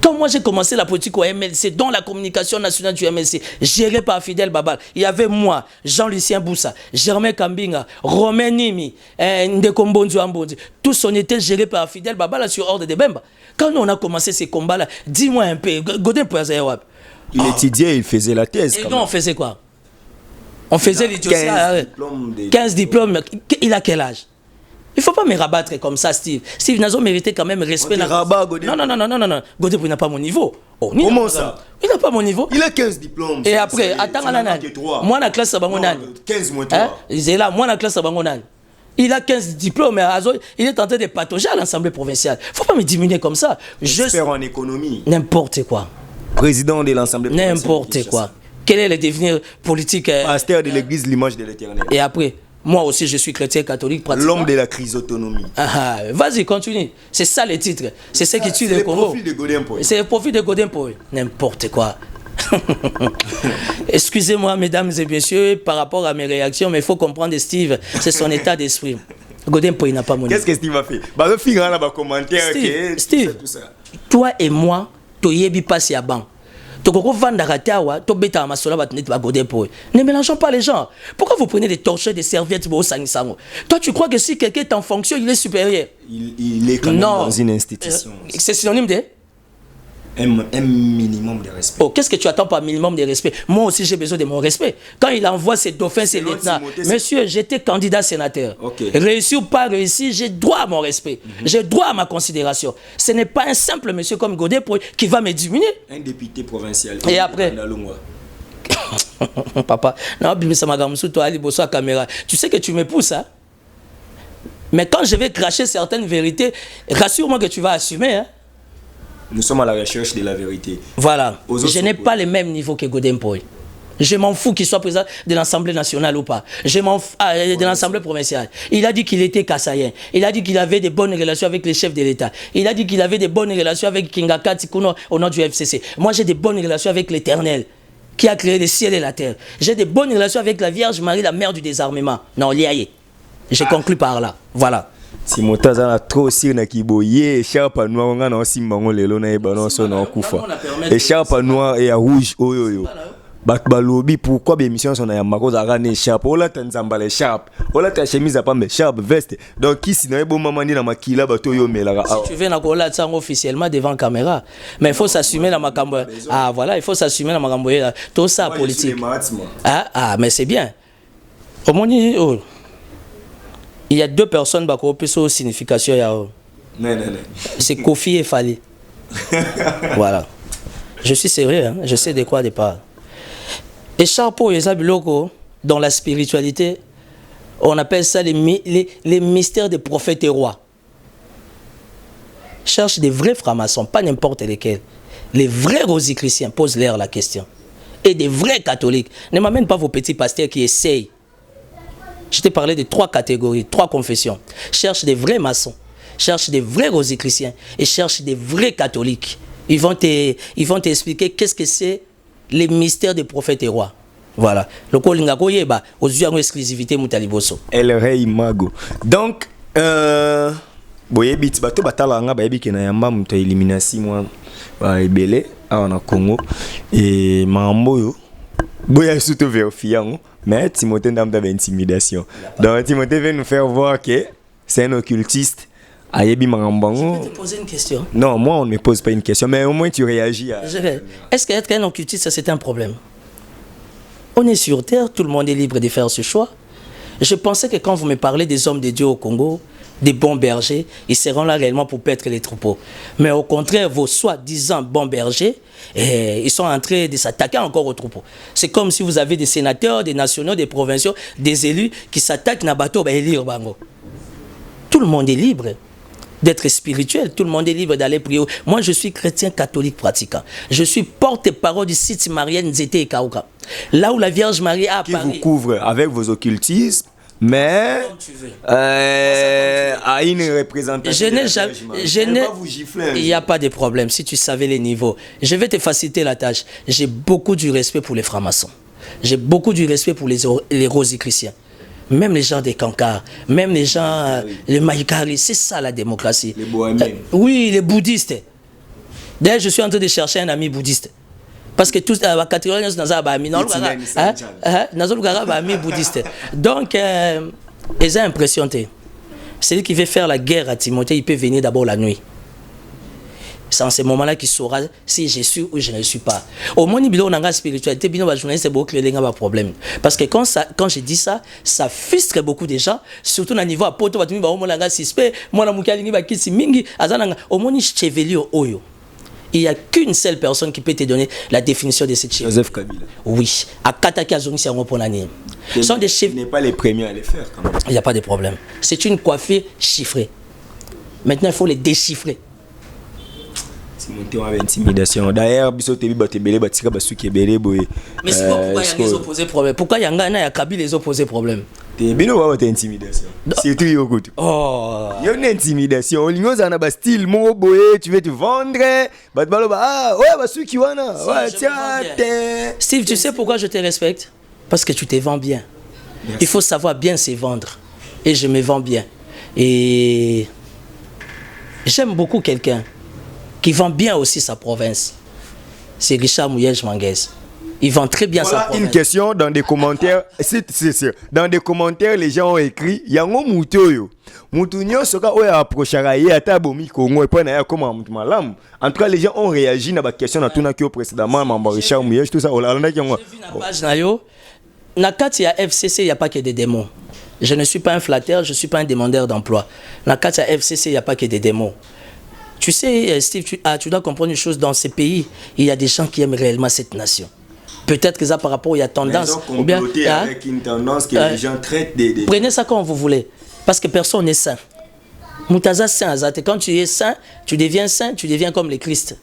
Speaker 1: Quand moi, j'ai commencé la politique au MLC, dans la communication nationale du MLC, gérée par Fidel Babal, il y avait moi, Jean-Lucien Boussa, Germain Kambinga, Romain Nimi, Ndeko Mbondu Ambondi. Tous on était gérés par Fidel Babal sur ordre de Bemba. Quand on a commencé ces combats-là, dis-moi un peu, Godin Poazayawab.
Speaker 2: Il étudiait, il faisait la thèse.
Speaker 1: Et nous, on faisait quoi? On faisait les dossiers. 15 diplômes. Il a quel âge? Il ne faut pas me rabattre comme ça, Steve. Steve Nazo méritait quand même respect. Non. Godin n'a pas mon niveau. Oh,
Speaker 2: comment ça?
Speaker 1: Il n'a pas mon niveau.
Speaker 2: Il a 15 diplômes.
Speaker 1: Et après, attends, moi, la classe, c'est
Speaker 2: 15 moins 3.
Speaker 1: Il est là, moi, la classe, c'est il a 15 diplômes, mais il est en train de patauger à l'Assemblée provinciale. Il ne faut pas me diminuer comme ça.
Speaker 2: Expert en économie.
Speaker 1: N'importe quoi.
Speaker 2: Président de l'Assemblée provinciale.
Speaker 1: N'importe quoi. Quel est le devenir politique?
Speaker 2: Pasteur de l'église, l'image de l'Éternel.
Speaker 1: Et après, moi aussi, je suis chrétien catholique pratiquement.
Speaker 2: L'homme de la crise autonomie.
Speaker 1: Vas-y, continue. C'est ça le titre. C'est ce qui tue le Congo. C'est le profil de Godin Poy. N'importe quoi. Excusez-moi, mesdames et messieurs, par rapport à mes réactions, mais il faut comprendre Steve, c'est son état d'esprit. Godin Poy n'a pas mon niveau.
Speaker 2: Qu'est-ce que Steve a fait?
Speaker 1: Steve, toi et moi, tu passe à ban. Ne mélangeons pas les gens. Pourquoi vous prenez des torchons, des serviettes? Toi, tu crois que si quelqu'un est en fonction, il est supérieur?
Speaker 2: Il est quand même dans une institution.
Speaker 1: C'est synonyme de?
Speaker 2: Un minimum de respect.
Speaker 1: Oh, qu'est-ce que tu attends par minimum de respect? Moi aussi, j'ai besoin de mon respect. Quand il envoie ses dauphins, ses lieutenants, monsieur, j'étais candidat sénateur. Réussi ou pas réussi, j'ai droit à mon respect. J'ai droit à ma considération. Ce n'est pas un simple monsieur comme Godin qui va me diminuer.
Speaker 2: Un député provincial.
Speaker 1: Et après papa, non, tu sais que tu me pousses, hein? Mais quand je vais cracher certaines vérités, rassure-moi que tu vas assumer, hein?
Speaker 2: Nous sommes à la recherche de la vérité.
Speaker 1: Voilà. Je n'ai pas le même niveau que Godin Poy. Je m'en fous qu'il soit président de l'Assemblée nationale ou pas. Je m'en fous de l'Assemblée provinciale. Il a dit qu'il était kassayen. Il a dit qu'il avait de bonnes relations avec les chefs de l'État. Il a dit qu'il avait de bonnes relations avec Kingaka Tikuno au nom du FCC. Moi, j'ai de bonnes relations avec l'Éternel qui a créé le ciel et la terre. J'ai de bonnes relations avec la Vierge Marie, la mère du désarmement. Non, liaye. Je conclue par là. Voilà.
Speaker 2: Si motaza na trop sir na kiboye sharp noir nga na simbango lelo na ebano so na kufa et sharp noir et rouge oyoyo balobi pourquoi l'émission son na mako za rane sharp ola tanzamba le sharp ola ta chemise pa me sharp veste donc ici na ebo mama ni na makila bato yo melaka.
Speaker 1: Si tu veux na kola tsango officiellement devant caméra, mais il faut s'assumer la makambo. Ah voilà, il faut s'assumer la makambo là. Tout ça politique. Mais c'est bien. Au moins il y a deux personnes qui ont une signification. C'est Kofi et Fali. Voilà. Je suis sérieux, hein? Je sais de quoi je parle. Et Charpo et Zabiloko, dans la spiritualité, on appelle ça les mystères des prophètes et rois. Cherche des vrais francs-maçons, pas n'importe lesquels. Les vrais rosicruciens, pose-leur la question. Et des vrais catholiques. Ne m'amène pas vos petits pasteurs qui essayent. Je t'ai parlé de 3 catégories, 3 confessions. Cherche des vrais maçons, cherche des vrais rosicruciens et cherche des vrais catholiques. Ils vont t'expliquer qu'est-ce que c'est les mystères des prophètes et rois. Voilà. Le Kolinga Koyeba, aux yeux en exclusivité Moutaliboso.
Speaker 2: El Rey Mago. Donc, boyebi bato batalanga bayebi ke na yamba muto élimination moi ba ebele awana Congo et mamboyo boya surtout vérifiant. Mais Timothée n'a pas d'intimidation. Donc Timothée veut nous faire voir que c'est un occultiste. Je peux
Speaker 1: te poser une question?
Speaker 2: Non, moi on ne me pose pas une question, mais au moins tu réagis à...
Speaker 1: Est-ce qu'être un occultiste, c'est un problème? On est sur terre, tout le monde est libre de faire ce choix. Je pensais que quand vous me parlez des hommes de Dieu au Congo, des bons bergers, ils seront là réellement pour paître les troupeaux. Mais au contraire, vos soi-disant bons bergers, ils sont en train de s'attaquer encore aux troupeaux. C'est comme si vous avez des sénateurs, des nationaux, des provinciaux, des élus qui s'attaquent à bateau, élire bango. Tout le monde est libre d'être spirituel. Tout le monde est libre d'aller prier. Moi, je suis chrétien catholique pratiquant. Je suis porte-parole du site marienne Nzete et Kaouka. Là où la Vierge Marie a apparu.
Speaker 2: Qui vous couvre avec vos occultismes, mais à une représentation.
Speaker 1: Il n'y a pas de problème si tu savais les niveaux. Je vais te faciliter la tâche. J'ai beaucoup du respect pour les francs-maçons. J'ai beaucoup du respect pour les rosicruciens. Même les gens des Cancars, même les gens, les Maïkari, c'est ça la démocratie.
Speaker 2: Les bohémiens.
Speaker 1: Oui, les bouddhistes. D'ailleurs, je suis en train de chercher un ami bouddhiste. Parce que tous, à Catégorie, dans un bouddhiste. Donc, ils ont impressionné. Celui qui veut faire la guerre à Timothée, il peut venir d'abord la nuit. C'est en ce moment-là qu'il saura si je suis ou je ne suis pas. Au moins, il y a une spiritualité, il y a un problème. Parce que quand je dis ça, ça frustre beaucoup de gens, surtout au niveau à Poto, il y n'y a qu'une seule personne qui peut te donner la définition de cette cheveux.
Speaker 2: Joseph Kabila.
Speaker 1: Oui. À Kataki Azongi, c'est un pour l'année. Ce sont des cheveux.
Speaker 2: Vous n'êtes pas les premiers à les faire. Quand même.
Speaker 1: Il n'y a pas de problème. C'est une coiffure chiffrée. Maintenant, il faut les déchiffrer.
Speaker 2: Intimidation. D'ailleurs, mais c'est pourquoi il y
Speaker 1: a les opposés problèmes. Pourquoi il y a Kabila les opposés problèmes?
Speaker 2: Il y a une intimidation. C'est tout Yoko. Oh. Il y a une intimidation. Tu veux te vendre.
Speaker 1: Steve, tu sais pourquoi je te respecte? Parce que tu te vends bien. Merci. Il faut savoir bien se vendre. Et je me vends bien. Et j'aime beaucoup quelqu'un qui vend bien aussi sa province. C'est Richard Mouyej Manguez. Il vend très bien sa province.
Speaker 2: Une question dans des commentaires. Dans des commentaires, les gens ont écrit Yango Moutoyo. Moutounyo soka oya approcharaye ata bomi Congo et puis na comme malam. En tout cas, les gens ont réagi na ba question na tuna kio précédemment Mamba Richard Mouyej tout ça olanda ki ngo.
Speaker 1: Page na yo. Na kati ya FCC, il y a pas que des démons. Je ne suis pas un flatteur, je suis pas un demandeur d'emploi. Na kati ya FCC, il y a pas que des démons. Tu sais, Steve, tu dois comprendre une chose, dans ces pays, il y a des gens qui aiment réellement cette nation. Peut-être que ça, par rapport, il y a tendance...
Speaker 2: Ou bien, avec une tendance que les gens traitent des...
Speaker 1: Prenez ça comme vous voulez, parce que personne n'est saint. Moutaza saint, quand tu es saint, tu deviens comme les Christ.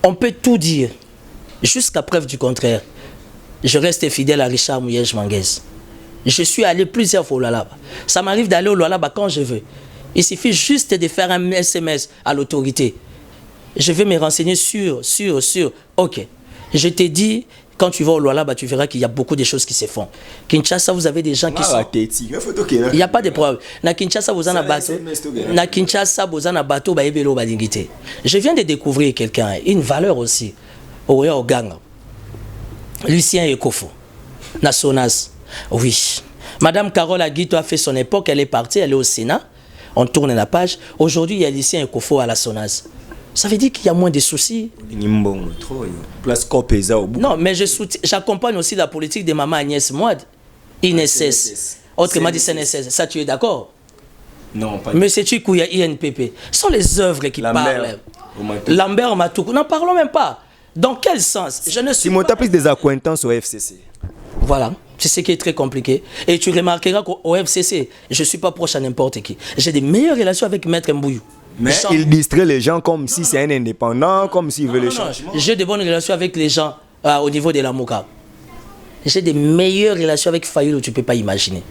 Speaker 1: On peut tout dire, jusqu'à preuve du contraire. Je reste fidèle à Richard Mouyej Manguez. Je suis allé plusieurs fois au Lualaba. Ça m'arrive d'aller au Lualaba quand je veux. Il suffit juste de faire un SMS à l'autorité. Je vais me renseigner sur. Ok. Je t'ai dit, quand tu vas au Lualaba, tu verras qu'il y a beaucoup de choses qui se font. Kinshasa, vous avez des gens qui sont... Il n'y a pas de problème. Na Kinshasa, vous en avez bateau. Na Kinshasa, vous en avez bateau, je viens de découvrir quelqu'un, une valeur aussi. Au gang. Lucien Ekofo. Na Sonas. Oui. Madame Carole Aguito a fait son époque, elle est partie, elle est au Sénat. On tourne la page. Aujourd'hui, il y a Lucien Ekofo à la Sonas. Ça veut dire qu'il y a moins de soucis. Non, mais j'accompagne aussi la politique de maman Agnès Mouad. INSS. Autrement dit, CNSS. Ça, tu es d'accord?
Speaker 2: Non, pas
Speaker 1: mais c'est tu qu'il y a INPP. Ce sont les œuvres qui parlent. Lambert Matoukou. N'en parlons même pas. Dans quel sens? Je ne suis
Speaker 2: pas... plus des accointances au FCC.
Speaker 1: Voilà. C'est ce qui est très compliqué. Et tu remarqueras qu'au FCC, je ne suis pas proche à n'importe qui. J'ai des meilleures relations avec Maître Mbouyou.
Speaker 2: Mais il distrait les gens comme si c'est un indépendant, comme s'il veut le changement.
Speaker 1: J'ai de bonnes relations avec les gens au niveau de la Moka. J'ai des meilleures relations avec Fayou, tu ne peux pas imaginer.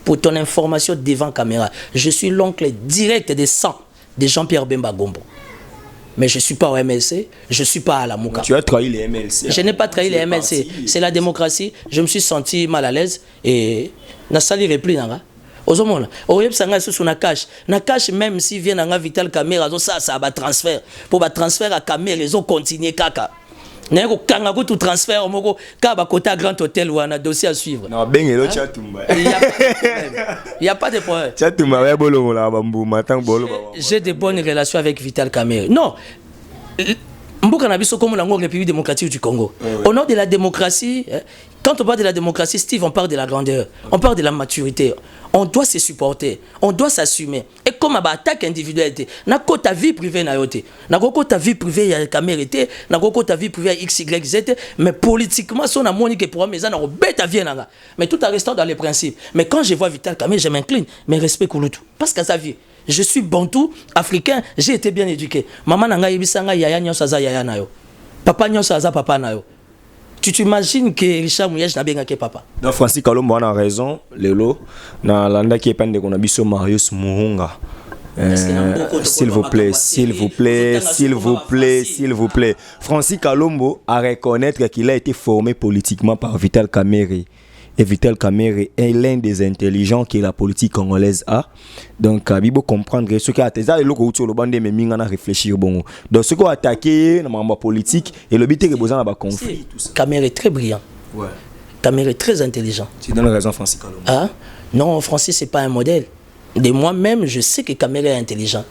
Speaker 1: Pour ton information devant caméra, je suis l'oncle direct des 100 de Jean-Pierre Bemba Gombo. Mais je ne suis pas au MLC, je ne suis pas à la Mouka.
Speaker 2: Tu as trahi les MLC.
Speaker 1: Je n'ai pas trahi les MLC. C'est la démocratie. Je me suis senti mal à l'aise et na sali repli nanga. Ozomona. Oyeb sanga sous na cash. Na cash même si vient nanga Vital Caméra, ça va transfert. Pour ba transfert à Caméra, ils ont continué kaka. N'ayez kanga ko tout transfert moko ka ba kota Grand Hôtel ou un dossier à suivre.
Speaker 2: Non, ben elo chatumba.
Speaker 1: Il y a pas de problème.
Speaker 2: Chatumba ya bolongo la bambu matang bolo.
Speaker 1: J'ai de bonnes relations avec Vital Caméra. Non. Mboka na biso comme la République démocratique du Congo. Au nom de la démocratie, Quand on parle de la démocratie, Steve, on parle de la grandeur, on parle de la maturité. On doit se supporter, on doit s'assumer. Et comme à attaque individuelle, n'a pas ta vie privée n'a pas ta vie privée il y a caméra n'a pas ta vie privée XYZ, mais politiquement son amour que pour mes amis bête vie n'a. Mais tout en restant dans les principes. Mais quand je vois Vital Kamerhe, je m'incline, mais respect pour tout parce qu'à sa vie. Je suis bantou, africain, j'ai été bien éduqué. Maman n'a yebisanga yaya nyosa za yaya na yo. Papa nyosa za papa na yo. Tu t'imagines que Richard Mouyej n'a bien que papa.
Speaker 2: Donc Francis Kalombo a raison, Lelo, dans l'anda qui est peine de qu'on a biso Marius Muhunga. S'il vous plaît, s'il vous plaît, s'il vous plaît, s'il vous plaît. Francis Kalombo a reconnaître qu'il a été formé politiquement par Vital Kamerhe. Et Vital Kamerhe est l'un des intelligents que la politique congolaise a. Donc, il faut comprendre ce qui a été fait. Il faut réfléchir. Donc, ce qui a attaqué dans la politique, et le but est que un conflit.
Speaker 1: Kamerhe est très brillant.
Speaker 2: Ouais.
Speaker 1: Kamerhe est très intelligent.
Speaker 2: Tu donnes raison, Francis Kalombo.
Speaker 1: Ah? Non, Francis, ce n'est pas un modèle. De moi-même, je sais que Kamerhe est intelligent.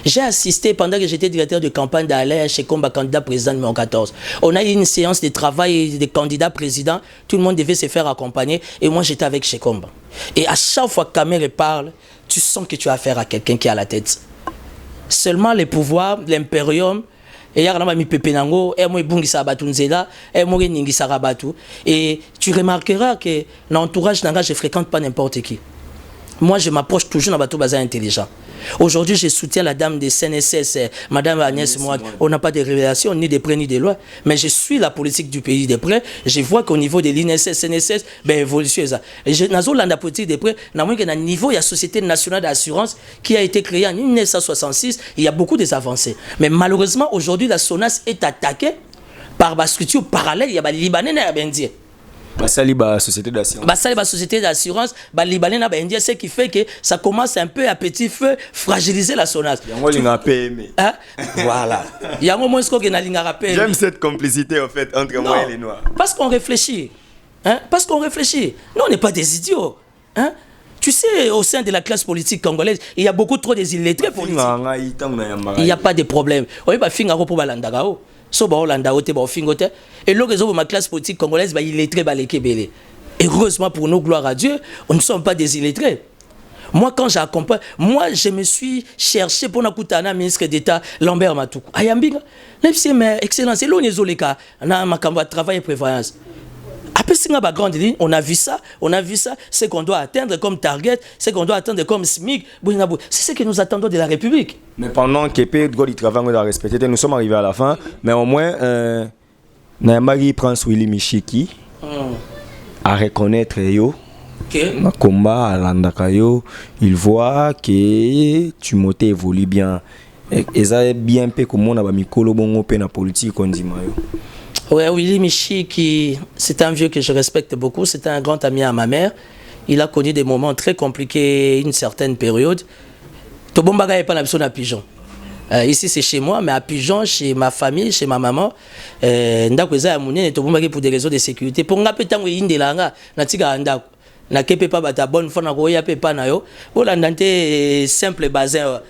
Speaker 1: J'ai assisté pendant que j'étais directeur de campagne d'Alain Shekomba, candidat président numéro 14. On a eu une séance de travail des candidats présidents. Tout le monde devait se faire accompagner. Et moi, j'étais avec Shekomba. Et à chaque fois que Kamerhe parle, tu sens que tu as affaire à quelqu'un qui a la tête. Seulement les pouvoirs, l'impérium, et tu remarqueras que dans l'entourage, je ne fréquente pas n'importe qui. Moi, je m'approche toujours dans bateau bazar intelligent. Aujourd'hui, je soutiens la dame des CNSS, Madame Agnès Moine. On n'a pas de révélations, ni de près, ni de loin. Mais je suis la politique du pays de près. Je vois qu'au niveau de l'INSS, CNSS, ben, évolution est ça. Et je n'ai la politique de près. Dans le niveau, il y a la Société nationale d'assurance qui a été créée en 1966. Il y a beaucoup d'avancées. Mais malheureusement, aujourd'hui, la SONAS est attaquée par la structure parallèle. Il y a les Libanais et les Indiens.
Speaker 2: La société d'assurance.
Speaker 1: La société d'assurance, Libanais et Indiens, ce qui fait que ça commence un peu à petit feu fragiliser la SONAS.
Speaker 2: Hein?
Speaker 1: Voilà. Il y a un moment où
Speaker 2: j'aime cette complicité en fait entre moi et les Noirs.
Speaker 1: Parce qu'on réfléchit. Hein? Parce qu'on réfléchit. Nous, on n'est pas des idiots. Hein? Tu sais, au sein de la classe politique congolaise, il y a beaucoup trop des illettrés politiques. Il n'y a pas de problème. On ne peut pas faire pour Balandagao. Et le ma classe politique congolaise, il est très balé. Heureusement pour nous, gloire à Dieu, on ne sommes pas des illettrés. Moi, quand j'accompagne, moi, je me suis cherché pour un ministre d'État, Lambert Matoukou. Ayambinga, mais excellence, c'est l'on est zoleka, on a un travail et prévoyance. Après, on a vu ça, ce qu'on doit atteindre comme target, ce qu'on doit atteindre comme SMIC, c'est ce que nous attendons de la République.
Speaker 2: Mais pendant que le travail doit respecter, nous sommes arrivés à la fin, mais au moins, Marie Prince Willy Michiki à reconnaître yo, le combat à Landakayo, il voit que Timothée évolue bien. Et ça est bien peu comme on a mis Kolobongo pe na politique on dit mayo.
Speaker 1: Ouais, Willy Michiki, c'est un vieux que je respecte beaucoup, c'est un grand ami à ma mère. Il a connu des moments très compliqués, une certaine période. Tobombaga n'est pas la personne à Pigeon. Ici, c'est chez moi, mais à Pigeon, chez ma famille, chez ma maman, pour des réseaux de sécurité. Pour nga pétang inde langa, natika anda, na kepe pas bata bonne fois na koya pe pa na yo, voilà nante simple bazin.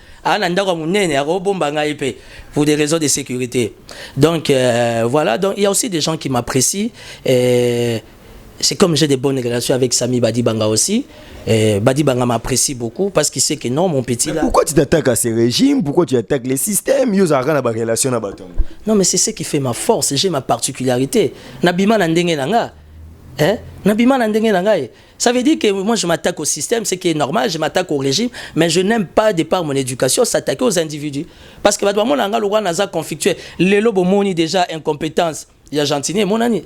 Speaker 1: Pour des raisons de sécurité. Donc voilà, donc il y a aussi des gens qui m'apprécient. C'est comme j'ai des bonnes relations avec Sami Badibanga aussi. Badibanga m'apprécie beaucoup parce qu'il sait que non, mon petit là.
Speaker 2: Pourquoi tu t'attaques à ces régimes? Pourquoi tu attaques les systèmes?
Speaker 1: Non, mais c'est ce qui fait ma force. J'ai ma particularité. Nabima Nandenge Nanga. Ça veut dire que moi je m'attaque au système, c'est qui est normal, je m'attaque au régime, mais je n'aime pas, de par mon éducation, s'attaquer aux individus. Parce que le conflictuel, les lobes moni déjà incompétence, il y a Gentini et mon ami.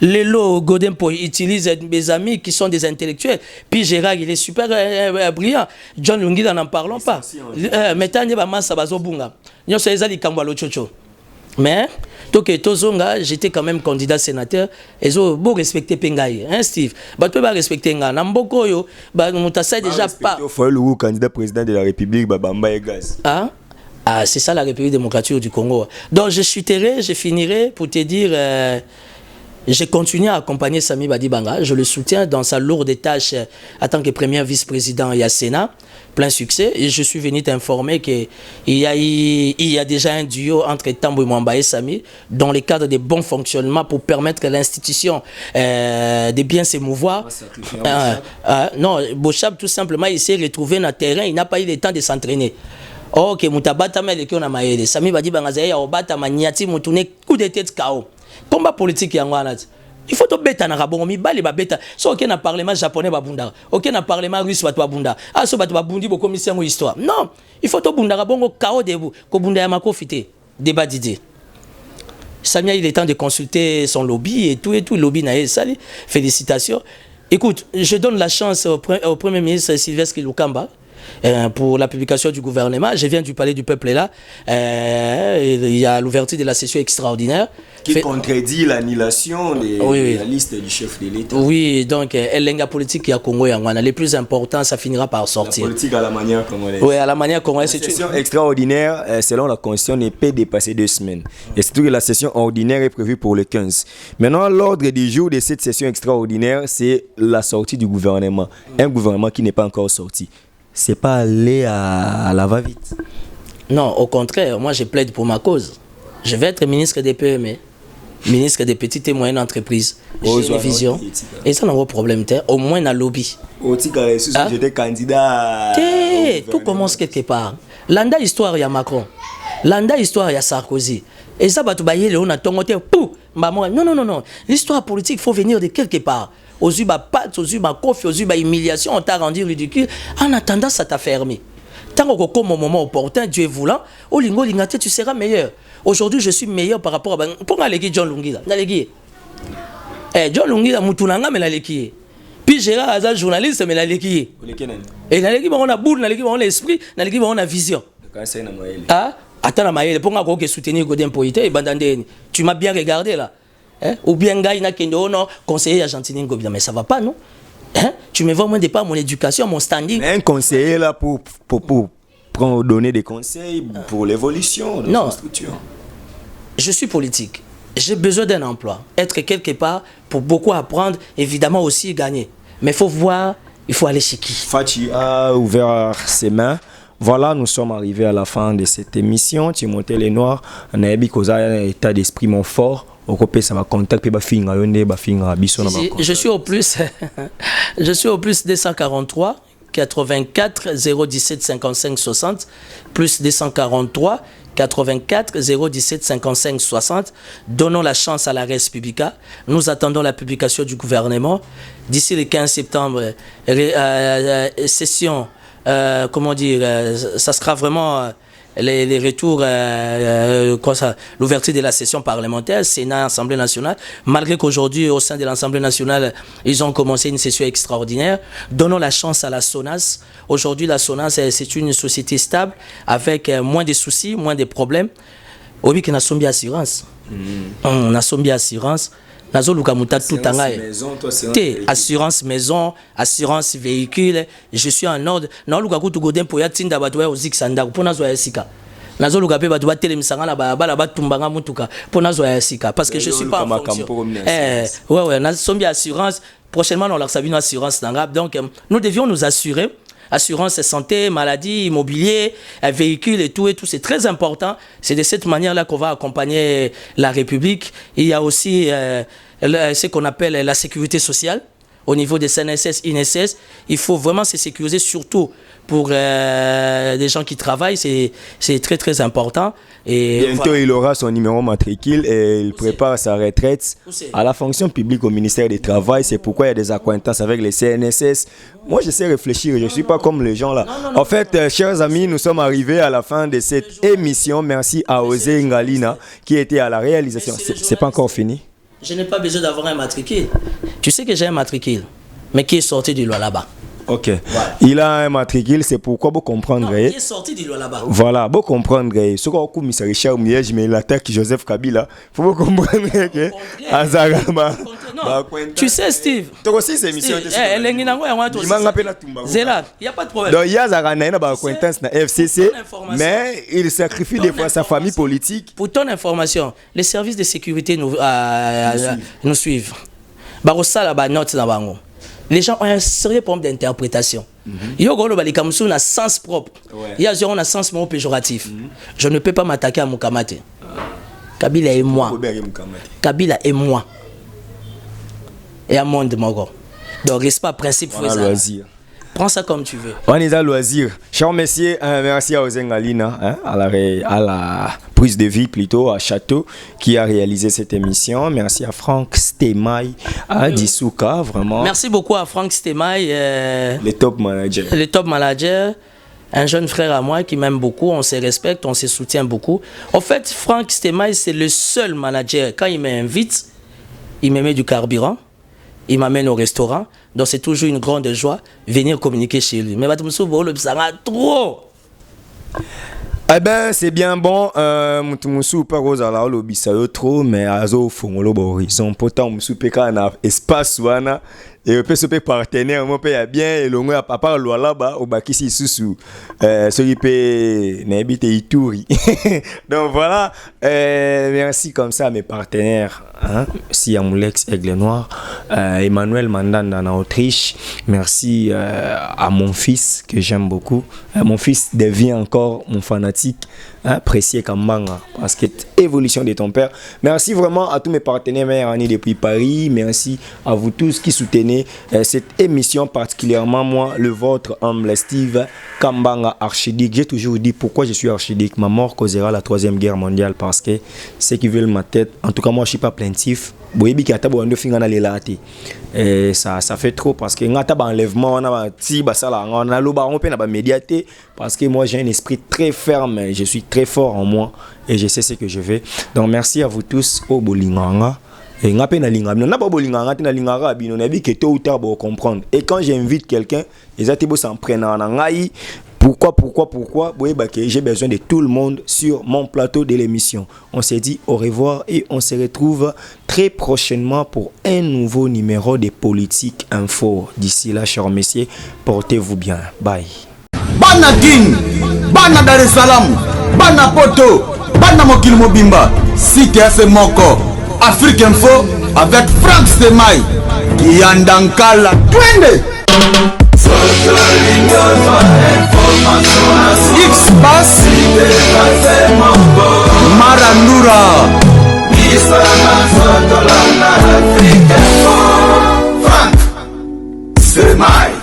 Speaker 1: Les lobes Godempo utilisent mes amis qui sont des intellectuels, puis Gérard il est super brillant, John Lungi n'en parlons pas. Maintenant il y a Massa Bazobunga, nous sommes les Kambalo Chocho. Mais, j'étais quand même candidat sénateur. Et ils ont beau respecter Pengaï, hein Steve? Bah tu peux pas respecter Nga. Namboko yo, bah on t'a ça déjà pas.
Speaker 2: Il faut le candidat président de la République, bah Bamba et Gaz.
Speaker 1: Ah, c'est ça la République démocratique du Congo. Donc je chuterai, je finirai pour te dire, J'ai continué à accompagner Sami Badibanga. Je le soutiens dans sa lourde tâche en tant que premier vice-président et à Sénat. Plein succès. Et je suis venu t'informer qu'il y a déjà un duo entre Tambou Mwamba et Sami dans le cadre des bons fonctionnements pour permettre que l'institution de bien s'émouvoir. Non, Bochab, tout simplement, il s'est retrouvé dans le terrain. Il n'a pas eu le temps de s'entraîner. Ok, Moutabata Meleki on a maïle. Sami Badibanga Zaya Obata Maniati Moutouné coup de tête KO. Combat politique yangoanat. Il faut to beta na rabongo mi bali ba beta. So ok na parlement japonais ba bunda. Ok na parlement russe ba to bunda. Ah so ba to bundi bo commission histoire. Non, il faut to bunda rabongo KO debout. Ko bunda ya makofité. Débat d'idées. Samia il est temps de consulter son lobby et tout lobby na sali. Félicitations. Écoute, je donne la chance au Premier ministre Sylvestre Lukamba pour la publication du gouvernement. Je viens du Palais du Peuple là. Il y a l'ouverture de la session extraordinaire.
Speaker 2: Qui contredit l'annulation de la liste du chef de l'État.
Speaker 1: Oui, donc, l'enga politique à Congo, le plus important, ça finira par sortir.
Speaker 2: La politique à la manière congolaise.
Speaker 1: Oui, à la manière congolaise.
Speaker 2: La session extraordinaire, selon la Constitution, ne peut dépasser 2 semaines. Et surtout que la session ordinaire est prévue pour le 15. Maintenant, l'ordre du jour de cette session extraordinaire, c'est la sortie du gouvernement. Un gouvernement qui n'est pas encore sorti. C'est pas aller à la va-vite.
Speaker 1: Non, au contraire, moi je plaide pour ma cause. Je vais être ministre des PME, ministre des petites et moyennes entreprises. J'ai une vision. Et ça n'a pas de problème. Au moins dans le lobby.
Speaker 2: J'étais candidat.
Speaker 1: Tout commence quelque part. Landa histoire, il y a Macron. Landa histoire, il y a Sarkozy. Et ça, tu vas y aller, on a ton côté. Non. L'histoire politique, il faut venir de quelque part. Aux Uba pattes, aux Uba coffre, aux Uba humiliation, on t'a rendu ridicule. En attendant, ça t'a fermé. Tant qu'on comme au moment opportun, Dieu voulant, au lingo lingate, tu seras meilleur. Aujourd'hui, je suis meilleur par rapport à. Pourquoi aller John Lungila? John Lungila, Moutounanga, mais l'aleki. Puis Gérard Hazard, journaliste, mais l'aleki. Et l'aleki, on a boule, l'aleki, on a l'esprit, l'aleki, on a vision. Ah, attends, Maël, pourquoi on a soutenir Godin Poïté et Bandandéni? Tu m'as bien regardé là. Ou bien gars, il a un conseiller argentinien Gobida, mais ça va pas, non? Tu me vois moins de pas mon éducation, mon standing.
Speaker 2: Un conseiller là pour donner des conseils pour l'évolution de la structure.
Speaker 1: Je suis politique. J'ai besoin d'un emploi. Être quelque part pour beaucoup apprendre, évidemment aussi gagner. Mais il faut voir, il faut aller chez qui.
Speaker 2: Fachi a ouvert ses mains. Voilà, nous sommes arrivés à la fin de cette émission. Timothée Lenoir, on a un état d'esprit mon fort. Je
Speaker 1: suis au plus 243 84 017 55 60 plus 243 84 017 55 60. Donnons la chance à la Res Publica. Nous attendons la publication du gouvernement d'ici le 15 septembre. Session, ça sera vraiment les retours, l'ouverture de la session parlementaire, Sénat, Assemblée nationale. Malgré qu'aujourd'hui, au sein de l'Assemblée nationale, ils ont commencé une session extraordinaire. Donnons la chance à la SONAS. Aujourd'hui, la SONAS, c'est une société stable, avec moins de soucis, moins de problèmes. Obi qui n'a sombi assurance. On a sombi assurance. Assurance maison, assurance véhicule, je suis en ordre. Non, le gars godin pour yatinda batwa ozik sanda pour nazo yasika. Nazo le gars pe batwa telemisanga na bala batumbanga mutuka pour nazo yasika parce que je suis pas en fonction. Ouais, nazo sombi assurance. Prochainement on leur savine assurance nanga. Donc nous devions nous assurer. Assurance santé, maladie, immobilier, véhicule et tout, c'est très important. C'est de cette manière-là qu'on va accompagner la République. Il y a aussi ce qu'on appelle la sécurité sociale au niveau des CNSS, INSS. Il faut vraiment se sécuriser, surtout pour des gens qui travaillent. C'est très très important. Et
Speaker 2: bientôt, voilà. Il aura son numéro matricule et il prépare sa retraite à la fonction publique au ministère du Travail. C'est pourquoi il y a des accointances avec les CNSS. Moi, je sais réfléchir. Je ne suis pas comme les gens là. Non. En fait, chers amis, nous sommes arrivés à la fin de cette émission. Merci à Osé Ngalina qui était à la réalisation. C'est pas encore fini.
Speaker 1: Je n'ai pas besoin d'avoir un matricule. Tu sais que j'ai un matricule, mais qui est sorti du loi là-bas.
Speaker 2: Ok. Voilà. Il a un matricule, c'est pourquoi vous comprendre.
Speaker 1: Non, il est sorti du loi là-bas.
Speaker 2: Voilà, vous comprendre. Ce qu'on a commis, c'est Richard Miège, mais l'attaque Joseph Kabila. Faut vous comprendre que Azarama.
Speaker 1: Tu sais, Steve.
Speaker 2: Tu aussi ces émissions.
Speaker 1: Il n'y a pas de problème.
Speaker 2: Donc, il y a une acquaintance dans FCC, mais il sacrifie des fois sa famille politique.
Speaker 1: Pour ton information, les services de sécurité nous suivent. Les gens ont un sérieux problème d'interprétation. Il y a un sens propre. Il y a un sens péjoratif. Je ne peux pas m'attaquer à Mukamate. Kabila et moi. Kabila et moi. Et à monde, Mogo. Donc, reste pas principe. Prends ça comme tu veux.
Speaker 2: On est à loisir. Cher messieurs, merci à Ozengalina, à la prise de vie plutôt, à Château, qui a réalisé cette émission. Merci à Franck Stemay, à Dissouka, vraiment.
Speaker 1: Merci beaucoup à Franck Stemay.
Speaker 2: Le top manager.
Speaker 1: Le top manager. Un jeune frère à moi qui m'aime beaucoup, on se respecte, on se soutient beaucoup. En fait, Franck Stemay, c'est le seul manager. Quand il m'invite, il me met du carburant. Il m'amène au restaurant, donc c'est toujours une grande joie venir communiquer chez lui. Mais ça va trop.
Speaker 2: Eh ben, c'est bien bon. Mutumoussou pas rose à la lobby ça trop, mais azo fongolo horizon. Pourtant, musu peka na espace wana. Et peut se partenaire, mon père bien et l'on a part là-bas au bakisi sous celui peut n'habite Ituri. Donc voilà, merci comme ça à mes partenaires, hein, si à Moulex Aigle Noir, Emmanuel Mandanda en Autriche, merci à mon fils que j'aime beaucoup. Mon fils devient encore mon fanatique, hein, Précieux Kambanga, parce que évolution de ton père. Merci vraiment à tous mes partenaires depuis Paris, merci à vous tous qui soutenez cette émission, particulièrement moi, le vôtre, humble Steve Kambanga Archidic. J'ai toujours dit pourquoi je suis archidic. Ma mort causera la 3e guerre mondiale parce que ceux qui veulent ma tête, en tout cas moi je suis pas plaintif. Et ça fait trop parce que ngata ba enlèvement on a ti ba sala on a loba on peut na ba médiaté parce que moi j'ai un esprit très ferme, je suis très fort en moi et je sais ce que je veux. Donc merci à vous tous au bolinganga. Et na ba bolinganga na lingara bino na bi que tôt ou tard pour comprendre. Et quand j'invite quelqu'un, les atibos s'en prennent en ngai. Pourquoi j'ai besoin de tout le monde sur mon plateau de l'émission. On s'est dit au revoir et on se retrouve très prochainement pour un nouveau numéro de Politique Info. D'ici là, chers messieurs, portez-vous bien. Bye.
Speaker 3: Bana King, Bana Dar es Salaam, Bana Poto, Bana Mokil Mobimba, Cité FM Moko, Afrique Info avec Franck Stemay, Kiandankala, Twende. X-Bass